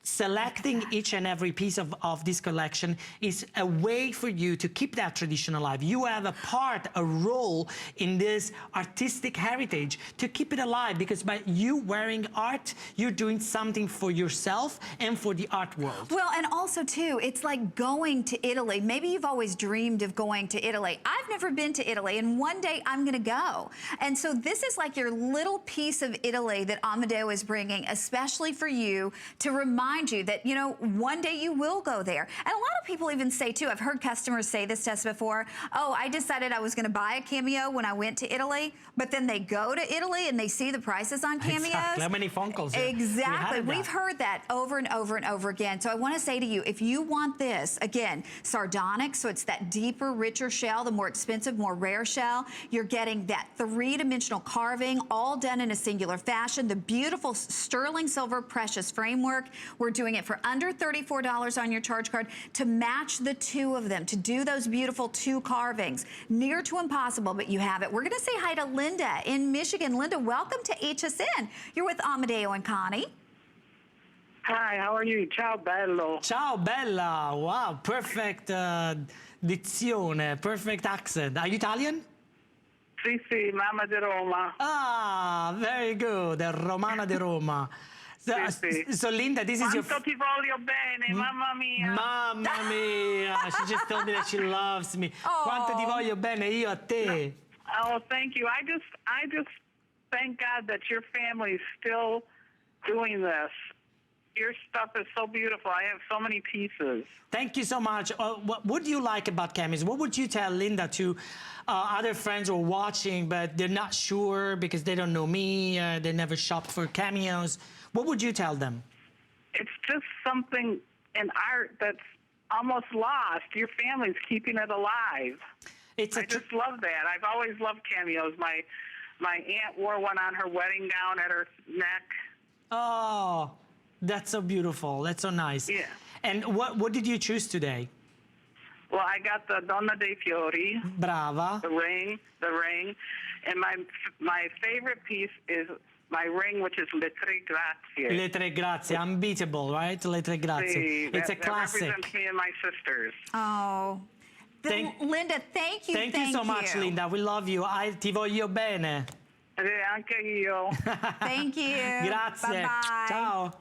Speaker 2: selecting each and every piece of this collection is a way for you to keep that tradition alive. You have a part, a role in this artistic heritage to keep it alive, because by you wearing art, you're doing something for yourself and for the art world.
Speaker 1: Well, and also too, it's like going to Italy. Maybe you've always dreamed of going to Italy. I've never been to Italy, and one day I'm gonna go. And so this is like your little piece of Italy that Amedeo is bringing, especially for you, to remind you that, you know, one day you will go there. And a lot of people even say too, I've heard customers say this to us before, oh, I decided I was going to buy a Cameo when I went to Italy, but then they go to Italy and they see the prices on Cameos.
Speaker 2: Exactly. How many phone calls?
Speaker 1: Exactly. We've heard that over and over and over again. So I want to say to you, if you want this, again, Sardonyx, so it's that deeper, richer shell, the more expensive, more rare shell. You're getting that three-dimensional carving, all done in a singular fashion. The beautiful sterling silver precious framework. We're doing it for under $34 on your charge card to match the two of them, to do those beautiful two carvings. Near to impossible, but you have it. We're going to say hi to Linda in Michigan. Linda, welcome to HSN. You're with Amedeo and Connie.
Speaker 3: Hi, how are you? Ciao, bello.
Speaker 2: Ciao, bella. Wow, perfect dizione, perfect accent. Are you Italian?
Speaker 3: Sì, sì, mamma di Roma.
Speaker 2: Ah, very good. Romana di Roma. So,
Speaker 3: sì.
Speaker 2: So Linda, this is your...
Speaker 3: Quanto ti voglio bene, mamma mia.
Speaker 2: Mamma mia, she just told me that she loves me.
Speaker 1: Oh.
Speaker 2: Quanto ti voglio bene io a te.
Speaker 3: Oh, thank you. I just thank God that your family is still doing this. Your stuff is so beautiful. I have so many pieces.
Speaker 2: Thank you so much. What do you like about Cameos? What would you tell Linda to other friends who are watching, but they're not sure because they don't know me, they never shopped for Cameos? What would you tell them?
Speaker 3: It's just something in art that's almost lost. Your family's keeping it alive. I just love that. I've always loved Cameos. My aunt wore one on her wedding gown at her neck.
Speaker 2: Oh, that's so beautiful. That's so nice.
Speaker 3: Yeah.
Speaker 2: And what did you choose today?
Speaker 3: Well, I got the Donna dei Fiori.
Speaker 2: Brava.
Speaker 3: The ring. And my favorite piece is my ring, which is Le Tre Grazie.
Speaker 2: Le Tre Grazie, unbeatable, right? Le Tre Grazie. It's a classic.
Speaker 3: That represents me and my sisters.
Speaker 1: Oh. Linda, thank you.
Speaker 2: Thank you so much, Linda. We love you. Ti voglio bene.
Speaker 3: Anche io.
Speaker 1: Thank you.
Speaker 2: Grazie.
Speaker 1: Bye-bye.
Speaker 2: Ciao.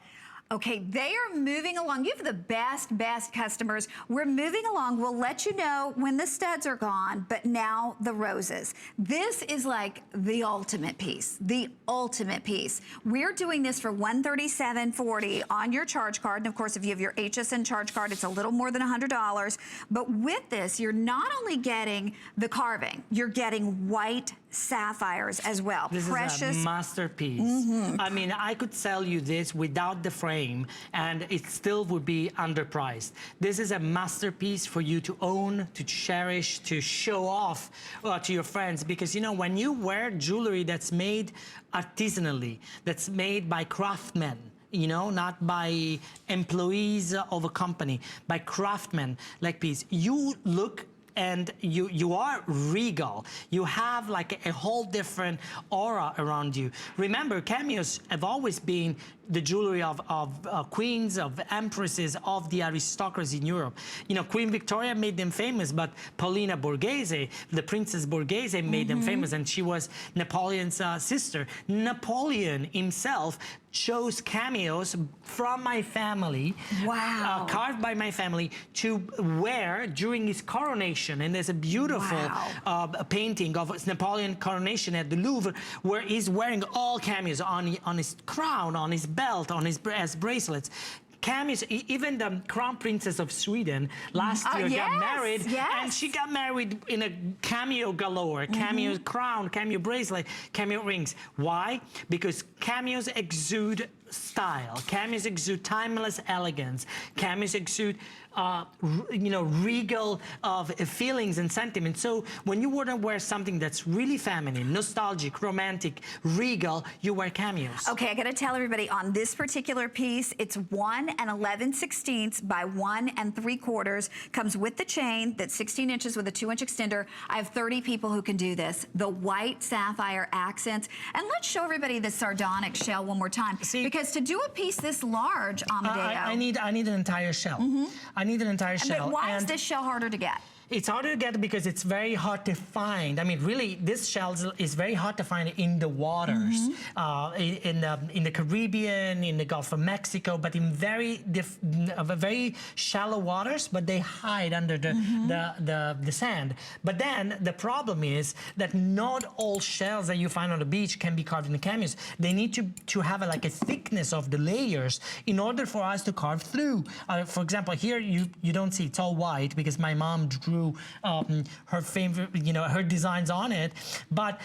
Speaker 1: Okay, they are moving along. You have the best customers. We're moving along. We'll let you know when the studs are gone, but now the roses. This is like the ultimate piece, We're doing this for $137.40 on your charge card. And of course, if you have your HSN charge card, it's a little more than $100. But with this, you're not only getting the carving, you're getting white sapphires as well.
Speaker 2: This is a masterpiece. I mean, I could sell you this without the frame and it still would be underpriced. This is a masterpiece for you to own, to cherish, to show off to your friends, because you know, when you wear jewelry that's made artisanally, that's made by craftsmen, you know, not by employees of a company, by craftsmen like this, you look and you are regal. You have like a whole different aura around you. Remember, Cameos have always been the jewelry of queens, of empresses, of the aristocracy in Europe. You know, Queen Victoria made them famous, but Paulina Borghese, the Princess Borghese, made them famous, and she was Napoleon's sister. Napoleon himself chose Cameos from my family, carved by my family, to wear during his coronation. And there's a beautiful painting of Napoleon coronation at the Louvre, where he's wearing all Cameos on his crown, on his belt, on his as bracelets. Cameos, even the Crown Princess of Sweden last year got married, and she got married in a cameo galore, cameo crown, cameo bracelet, cameo rings. Why? Because Cameos exude style. Cameos exude timeless elegance. Cameos exude, you know, regal of feelings and sentiments. So when you want to wear something that's really feminine, nostalgic, romantic, regal, you wear Cameos.
Speaker 1: Okay, I got to tell everybody on this particular piece, it's 1 11/16 by 1 3/4. Comes with the chain that's 16 inches with a 2-inch extender. I have 30 people who can do this. The white sapphire accents. And let's show everybody the Sardonyx shell one more time. Because to do a piece this large, Amedeo,
Speaker 2: I need an entire shell. I need an entire shell.
Speaker 1: But why is this shell harder to get?
Speaker 2: It's harder to get because it's very hard to find. I mean, really, this shell is very hard to find in the waters, in the Caribbean, in the Gulf of Mexico, but in very shallow waters. But they hide under the sand. But then the problem is that not all shells that you find on the beach can be carved in the Cameos. They need to have like a thickness of the layers in order for us to carve through. For example, here you don't see, it's all white because my mom drew her favorite, you know, her designs on it, but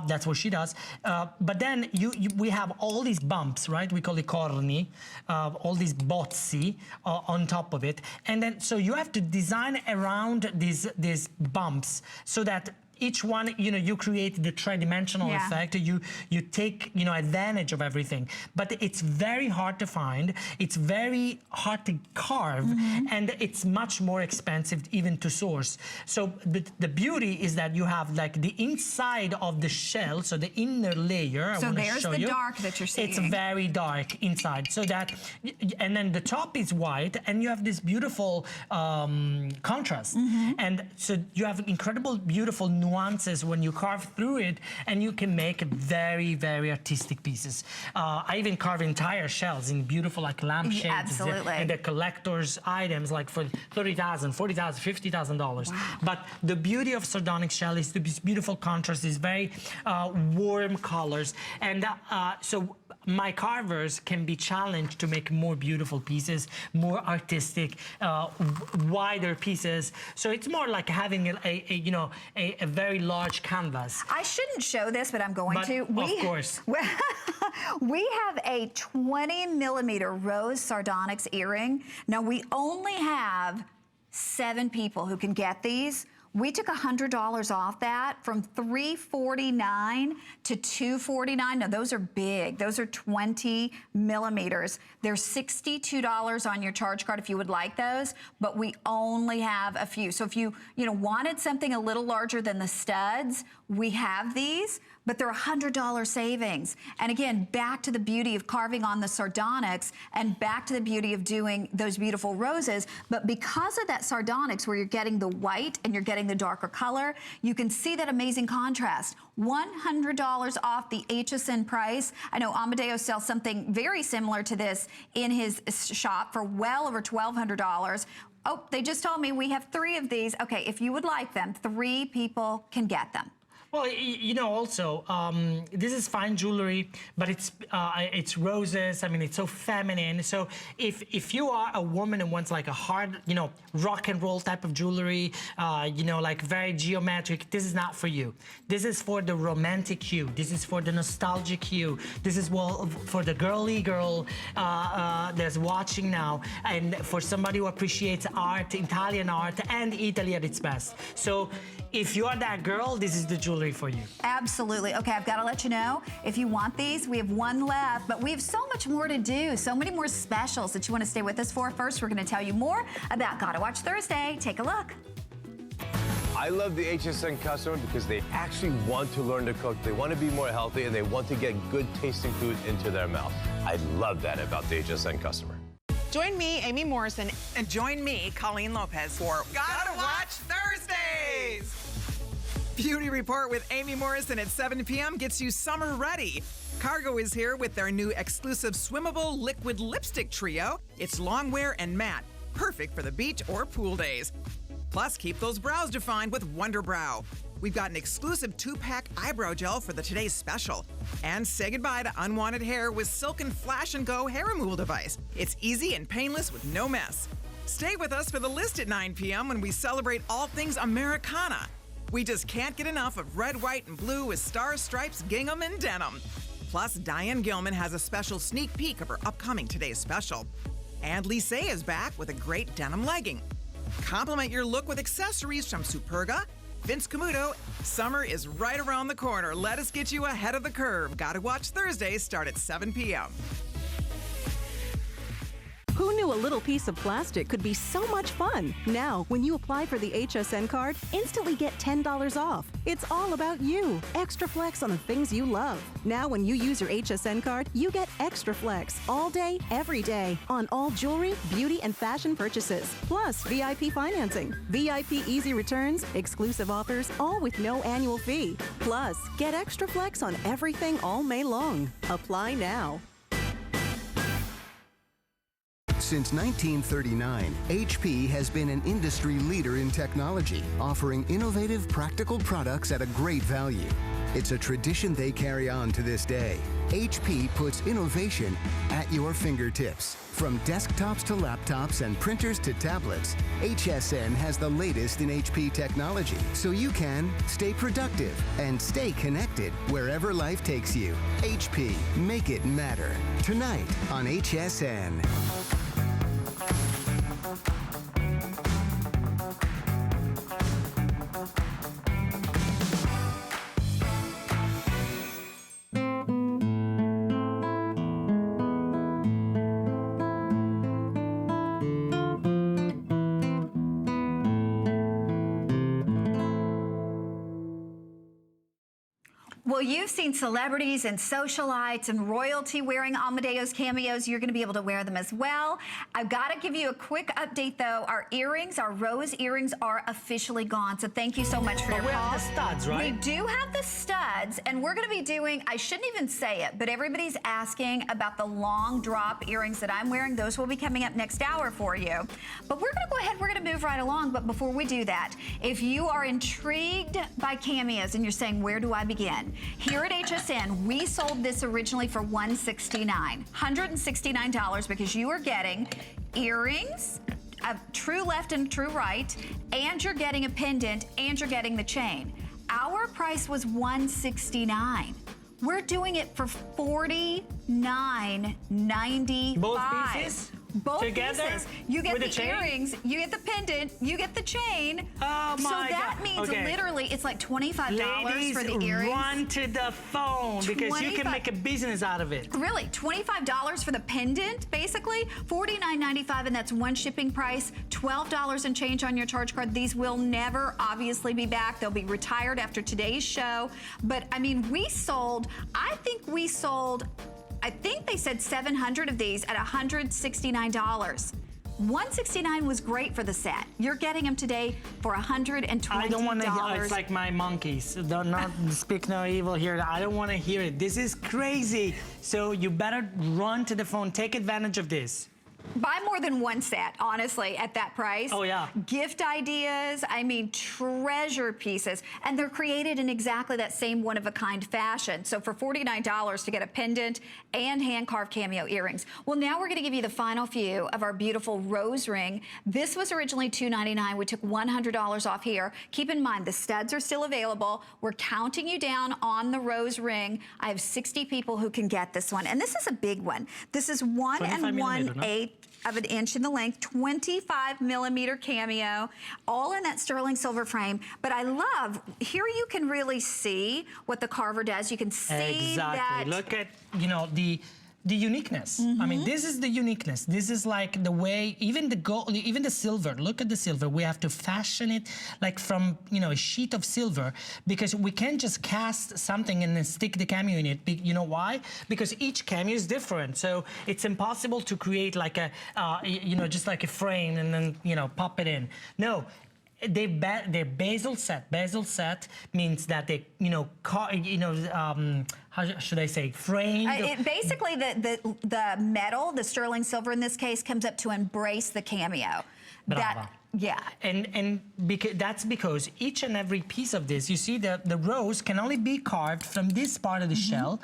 Speaker 2: that's what she does. But then we have all these bumps, right? We call it corni, all these bozzi on top of it, and then so you have to design around these bumps so that each one, you know, you create the tridimensional effect. You take, you know, advantage of everything. But it's very hard to find. It's very hard to carve, and it's much more expensive even to source. So the beauty is that you have like the inside of the shell, so the inner layer.
Speaker 1: So there's the dark that you're seeing.
Speaker 2: It's very dark inside. So that, and then the top is white, and you have this beautiful contrast. And so you have incredible, beautiful nuances when you carve through it, and you can make very, very artistic pieces. I even carve entire shells in beautiful like lampshades.
Speaker 1: Absolutely.
Speaker 2: And the collector's items like for $30,000, $40,000, $50,000. Wow. But the beauty of Sardonyx shell is this beautiful contrast, is very warm colors. And so my carvers can be challenged to make more beautiful pieces, more artistic, wider pieces. So it's more like having a very large canvas.
Speaker 1: I shouldn't show this, but I'm going to.
Speaker 2: Of course.
Speaker 1: We have a 20-millimeter rose Sardonyx earring. Now, we only have 7 people who can get these. We took $100 off that from $349 to $249. Now, those are big. Those are 20 millimeters. They're $62 on your charge card if you would like those, but we only have a few. So if you wanted something a little larger than the studs, we have these, but they're $100 savings. And again, back to the beauty of carving on the Sardonyx and back to the beauty of doing those beautiful roses. But because of that Sardonyx, where you're getting the white and you're getting the darker color, you can see that amazing contrast. $100 off the HSN price. I know Amedeo sells something very similar to this in his shop for well over $1,200. Oh, they just told me we have 3 of these. Okay, if you would like them, 3 people can get them.
Speaker 2: Well, also, this is fine jewelry, but it's roses. I mean, it's so feminine. So if you are a woman who wants like a hard, rock and roll type of jewelry, like very geometric, this is not for you. This is for the romantic hue. This is for the nostalgic hue. This is for the girly girl that's watching now, and for somebody who appreciates art, Italian art, and Italy at its best. So if you are that girl, this is the jewelry for you.
Speaker 1: Absolutely. Okay, I've got to let you know, if you want these, we have 1 left, but we have so much more to do, so many more specials that you want to stay with us for. First, we're going to tell you more about Gotta Watch Thursday. Take a look.
Speaker 4: I love the HSN customer because they actually want to learn to cook. They want to be more healthy, and they want to get good tasting food into their mouth. I love that about the HSN customer.
Speaker 5: Join me, Amy Morrison, and join me, Colleen Lopez, for Gotta Watch Thursdays! Beauty Report with Amy Morrison at 7 p.m. gets you summer ready. Cargo is here with their new exclusive swimmable liquid lipstick trio. It's long wear and matte, perfect for the beach or pool days. Plus, keep those brows defined with Wonder Brow. We've got an exclusive 2-pack eyebrow gel for the today's special. And say goodbye to unwanted hair with Silken Flash and Go hair removal device. It's easy and painless with no mess. Stay with us for the list at 9 p.m. when we celebrate all things Americana. We just can't get enough of red, white, and blue with stars, stripes, gingham, and denim. Plus, Diane Gilman has a special sneak peek of her upcoming today's special. And Lise is back with a great denim legging. Complement your look with accessories from Superga, Vince Camuto. Summer is right around the corner. Let us get you ahead of the curve. Gotta Watch Thursdays start at 7 p.m.
Speaker 6: Who knew a little piece of plastic could be so much fun? Now, when you apply for the HSN card, instantly get $10 off. It's all about you. Extra flex on the things you love. Now, when you use your HSN card, you get extra flex all day, every day on all jewelry, beauty, and fashion purchases. Plus, VIP financing, VIP easy returns, exclusive offers, all with no annual fee. Plus, get extra flex on everything all May long. Apply now.
Speaker 7: Since 1939, HP has been an industry leader in technology, offering innovative, practical products at a great value. It's a tradition they carry on to this day. HP puts innovation at your fingertips. From desktops to laptops and printers to tablets, HSN has the latest in HP technology, so you can stay productive and stay connected wherever life takes you. HP, make it matter. Tonight on HSN.
Speaker 1: Well, you've seen celebrities and socialites and royalty wearing Amedeo's cameos. You're going to be able to wear them as well. I've got to give you a quick update, though. Our earrings, our rose earrings, are officially gone. So thank you so much for your call.
Speaker 2: We have the studs, right?
Speaker 1: We do have the studs, and we're going to be doing, I shouldn't even say it, but everybody's asking about the long drop earrings that I'm wearing. Those will be coming up next hour for you. But we're going to go ahead, we're going to move right along. But before we do that, if you are intrigued by cameos and you're saying, where do I begin? Here at HSN, we sold this originally for $169 because you are getting earrings, a true left and true right, and you're getting a pendant, and you're getting the chain. Our price was $169. We're doing it for $49.95.
Speaker 2: Both pieces?
Speaker 1: Both
Speaker 2: together
Speaker 1: pieces. You get
Speaker 2: with
Speaker 1: the earrings, you get the pendant, you get the chain.
Speaker 2: Oh my
Speaker 1: So that
Speaker 2: God.
Speaker 1: means
Speaker 2: Okay.
Speaker 1: literally it's like $25
Speaker 2: Ladies,
Speaker 1: for the earrings.
Speaker 2: run to the phone because you can make a business out of it.
Speaker 1: Really, $25 for the pendant, basically, $49.95, and that's one shipping price, $12 and change on your charge card. These will never obviously be back. They'll be retired after today's show. But I mean, I think they said 700 of these at $169. $169 was great for the set. You're getting them today for $120.
Speaker 2: I don't want to hear it's like my monkeys. Do not speak no evil here. I don't want to hear it. This is crazy. So you better run to the phone. Take advantage of this.
Speaker 1: Buy more than one set, honestly, at that price.
Speaker 2: Oh, yeah.
Speaker 1: Gift ideas, I mean, treasure pieces. And they're created in exactly that same one-of-a-kind fashion. So for $49 to get a pendant and hand-carved cameo earrings. Well, now we're going to give you the final few of our beautiful rose ring. This was originally $299. We took $100 off here. Keep in mind, the studs are still available. We're counting you down on the rose ring. I have 60 people who can get this one. And this is a big one. This is 1 1/8 of an inch in the length, 25mm cameo, all in that sterling silver frame. But I love, here you can really see what the carver does. You can see that.
Speaker 2: Look at, the uniqueness. I mean, this is the uniqueness. This is like the way, even the gold, even the silver, look at the silver. We have to fashion it like from, a sheet of silver, because we can't just cast something and then stick the cameo in it. You know why? Because each cameo is different. So it's impossible to create like a, just like a frame and then, pop it in. No. They're bezel set. Bezel set means that they, how should I say, framed?
Speaker 1: Basically, the metal, the sterling silver in this case, comes up to embrace the cameo.
Speaker 2: Brava.
Speaker 1: Yeah.
Speaker 2: And that's because each and every piece of this, you see the rose can only be carved from this part of the shell,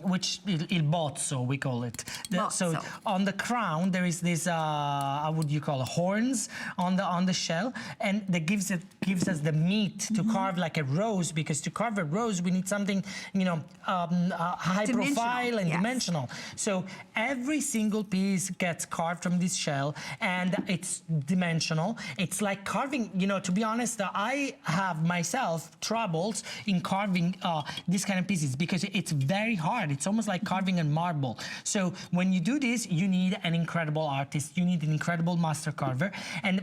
Speaker 2: which il bozzo, we call it. So on the crown, there is this, how would you call it, horns on the shell, and that gives us the meat to carve like a rose, because to carve a rose, we need something, high profile and dimensional. So every single piece gets carved from this shell, and it's dimensional. It's like carving, to be honest, I have myself troubles in carving these kind of pieces because it's very hard. It's almost like carving in marble. So when you do this, you need an incredible artist. You need an incredible master carver.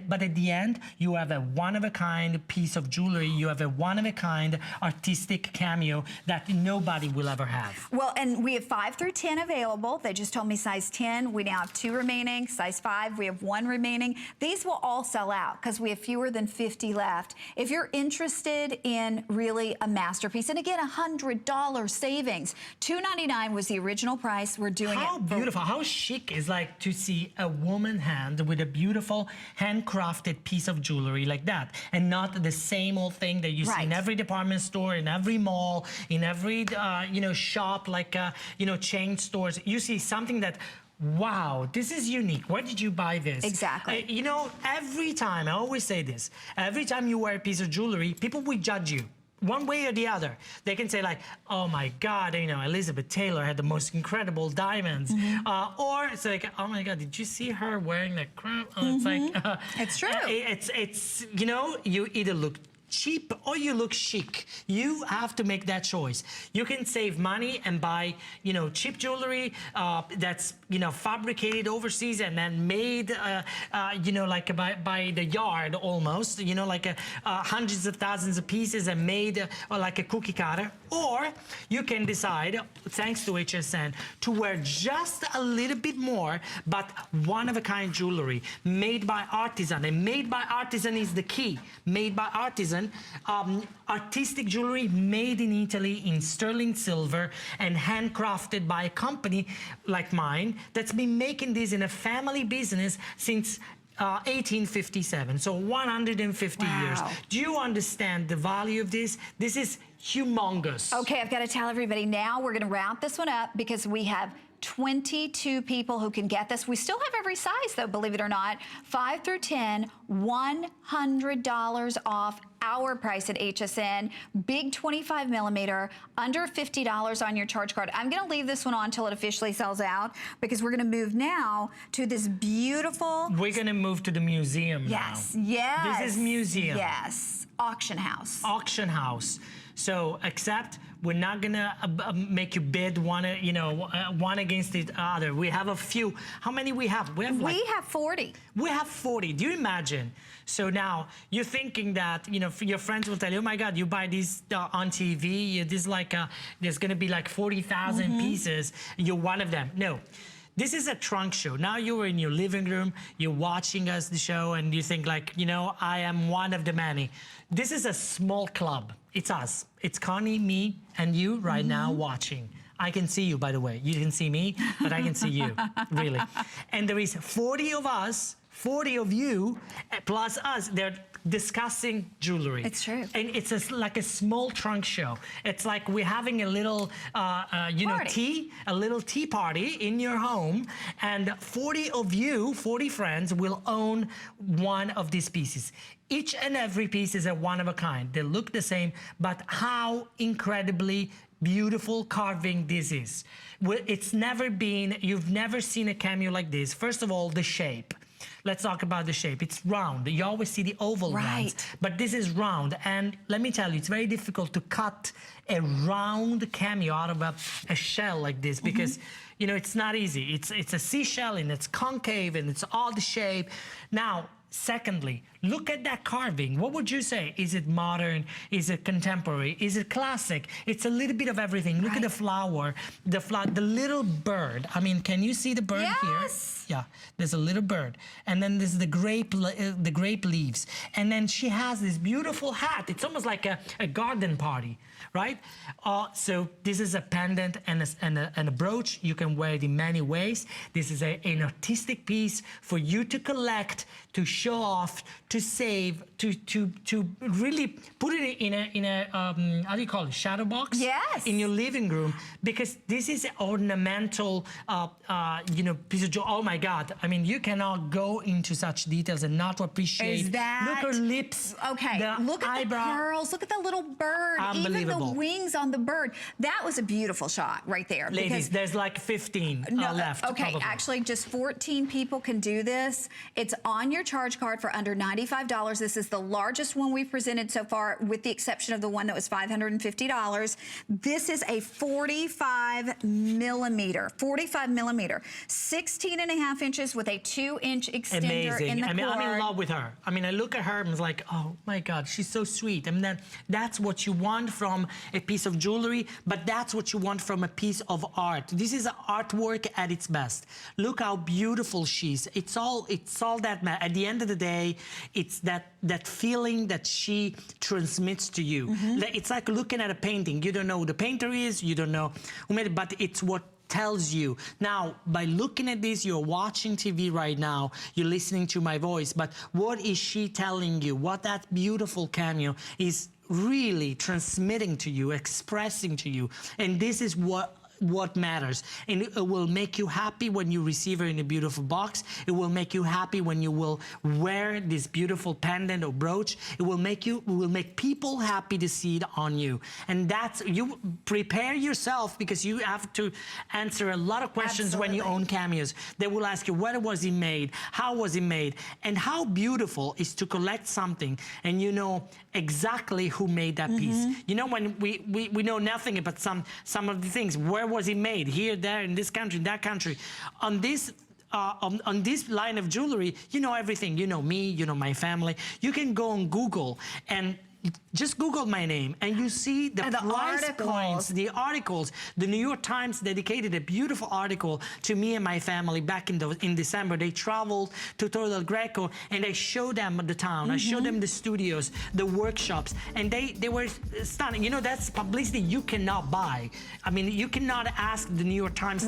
Speaker 2: But at the end, you have a one-of-a-kind piece of jewelry. You have a one-of-a-kind artistic cameo that nobody will ever have.
Speaker 1: Well, and we have 5 through 10 available. They just told me size 10. We now have 2 remaining. Size 5, we have 1 remaining. These will all sell out because we have fewer than 50 left. If you're interested in really a masterpiece, and again, $100 savings. $299 was the original price. We're doing
Speaker 2: How beautiful, how chic is like to see a woman hand with a beautiful handcrafted piece of jewelry like that, and not the same old thing that you see in every department store, in every mall, in every shop, like chain stores. You see something that, wow, this is unique. Where did you buy this?
Speaker 1: Exactly.
Speaker 2: Every time, I always say this, every time you wear a piece of jewelry, people will judge you one way or the other. They can say like, oh my God, Elizabeth Taylor had the most incredible diamonds. Or it's like, oh my God, did you see her wearing that crown? It's like,
Speaker 1: it's true.
Speaker 2: It's you either look cheap or you look chic. You have to make that choice. You can save money and buy, cheap jewelry that's, fabricated overseas and then made, like by the yard almost, like hundreds of thousands of pieces and made like a cookie cutter. Or you can decide, thanks to HSN, to wear just a little bit more, but one-of-a-kind jewelry made by artisan. And made by artisan is the key. Made by artisan. Artistic jewelry made in Italy in sterling silver and handcrafted by a company like mine that's been making this in a family business since 1857, so 150 years. Do you understand the value of this? This is humongous.
Speaker 1: Okay, I've got to tell everybody now we're going to wrap this one up because we have 22 people who can get this. We still have every size though, believe it or not. 5 through 10, $100 off our price at HSN. Big 25 millimeter, under $50 on your charge card. I'm gonna leave this one on until it officially sells out because we're gonna move now to this beautiful.
Speaker 2: We're gonna move to the museum
Speaker 1: yes,
Speaker 2: now.
Speaker 1: Yes,
Speaker 2: This is museum.
Speaker 1: Yes, auction house.
Speaker 2: Auction house. So, except we're not gonna make you bid one against the other. We have a few. How many we have? We have 40. We have 40. Do you imagine? So now you're thinking that your friends will tell you, "Oh my God, you buy these on TV. This there's gonna be like 40,000 pieces. You're one of them." No. This is a trunk show. Now you're in your living room, you're watching us the show, and you think like, I am one of the many. This is a small club. It's us. It's Connie, me, and you right now watching. I can see you, by the way. You can see me, but I can see you, really. And there is 40 of us, 40 of you, plus us. They're discussing jewelry.
Speaker 1: It's true.
Speaker 2: And it's like a small trunk show. It's like we're having a little, tea party in your home, and 40 of you, 40 friends, will own one of these pieces. Each and every piece is a one of a kind. They look the same, but how incredibly beautiful carving this is. It's never been, you've never seen a cameo like this. First of all, the shape. Let's talk about the shape. It's round. You always see the oval ones, but this is round. And let me tell you, it's very difficult to cut a round cameo out of a shell like this because, it's not easy. It's a seashell and it's concave and it's odd shape. Now, secondly, look at that carving. What would you say? Is it modern? Is it contemporary? Is it classic? It's a little bit of everything. Look at the flower, the little bird. I mean, can you see the bird here? Yeah, there's a little bird. And then there's the grape leaves. And then she has this beautiful hat. It's almost like a garden party, right? So this is a pendant and a brooch. You can wear it in many ways. This is an artistic piece for you to collect, to show off, to save, to really put it in a how do you call it, shadow box?
Speaker 1: Yes.
Speaker 2: In your living room, because this is an ornamental piece of jewelry. Oh my God! I mean, you cannot go into such details and not appreciate.
Speaker 1: Is that?
Speaker 2: Look her lips.
Speaker 1: Okay. Look at the pearls. Look at the little bird.
Speaker 2: Unbelievable.
Speaker 1: Even the wings on the bird. That was a beautiful shot right there.
Speaker 2: Ladies, there's like 15 left.
Speaker 1: Okay,
Speaker 2: probably.
Speaker 1: actually, just 14 people can do this. It's on your charge card for under $95. This is the largest one we've presented so far, with the exception of the one that was $550. This is a 45 millimeter, 16 and a half inches with a 2-inch extender in the cord.
Speaker 2: I'm in love with her. I mean, I look at her and it's like, oh my God, she's so sweet. I mean, that's what you want from a piece of jewelry, but that's what you want from a piece of art. This is artwork at its best. Look how beautiful she is. It's all that matters. At the end of the day, it's that feeling that she transmits to you. It's like looking at a painting. You don't know who the painter is, you don't know who made it, but it's what tells you. Now, by looking at this, you're watching TV right now, you're listening to my voice, but what is she telling you? What that beautiful cameo is really transmitting to you, expressing to you. And this is what matters. And it will make you happy when you receive her in a beautiful box. It will make you happy when you will wear this beautiful pendant or brooch. It will make people happy to see it on you. And you prepare yourself, because you have to answer a lot of questions when you own cameos. They will ask you, where was it made? How was it made? And how beautiful is to collect something and you know exactly who made that piece. You know, when we know nothing about some of the things. Where was it made? Here, there, in this country, in that country. On this line of jewelry, you know everything. You know me, you know my family. You can go on Google and just Google my name, and you see the price points, the articles. The New York Times dedicated a beautiful article to me and my family back in December. They traveled to Torre del Greco, and I showed them the town. I showed them the studios, the workshops, and they were stunning. You know, that's publicity you cannot buy. I mean, you cannot ask the New York Times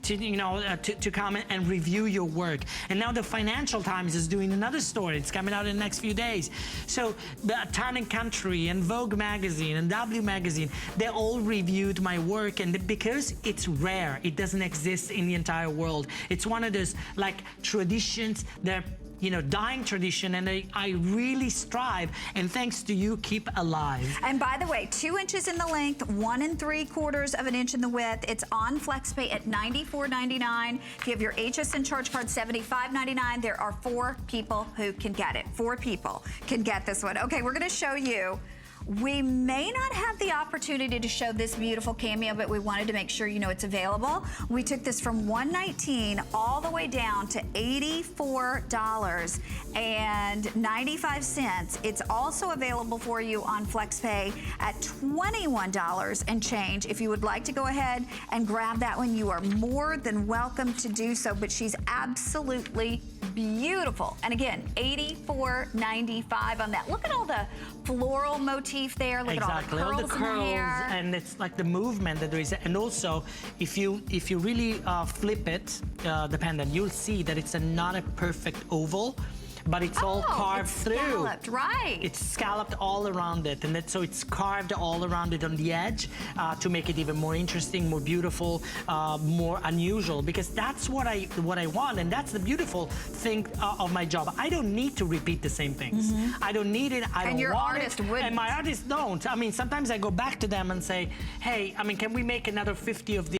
Speaker 2: to come and review your work. And now the Financial Times is doing another story. It's coming out in the next few days. So the town and Country and Vogue magazine and W magazine, they all reviewed my work, and because it's rare, it doesn't exist in the entire world. It's one of those like traditions that, you know, dying tradition, and I really strive, and thanks to you, keep alive.
Speaker 1: And by the way, 2 inches in the length, 1 3/4 of an inch in the width. It's on FlexPay at $94.99. If you have your HSN charge card, $75.99. There are 4 people who can get it. 4 people can get this one. Okay, we're gonna show you. We may not have the opportunity to show this beautiful cameo, but we wanted to make sure you know it's available. We took this from $119 all the way down to $84.95. It's also available for you on FlexPay at $21 and change. If you would like to go ahead and grab that one, you are more than welcome to do so, but she's absolutely beautiful. And again, $84.95 on that. Look at all the floral motif there. Look
Speaker 2: Exactly.
Speaker 1: at all the curls, in the hair.
Speaker 2: And it's like the movement that there is. And also, if you really flip it, the pendant, you'll see that it's not a perfect oval, but it's all carved through.
Speaker 1: Scalloped, right.
Speaker 2: It's scalloped all around it, and so it's carved all around it on the edge to make it even more interesting, more beautiful, more unusual. Because that's what I want, and that's the beautiful thing of my job. I don't need to repeat the same things. I don't need it. I don't want it.
Speaker 1: And your artist wouldn't.
Speaker 2: And my artists don't. I mean, sometimes I go back to them and say, hey, I mean, can we make another 50 of these?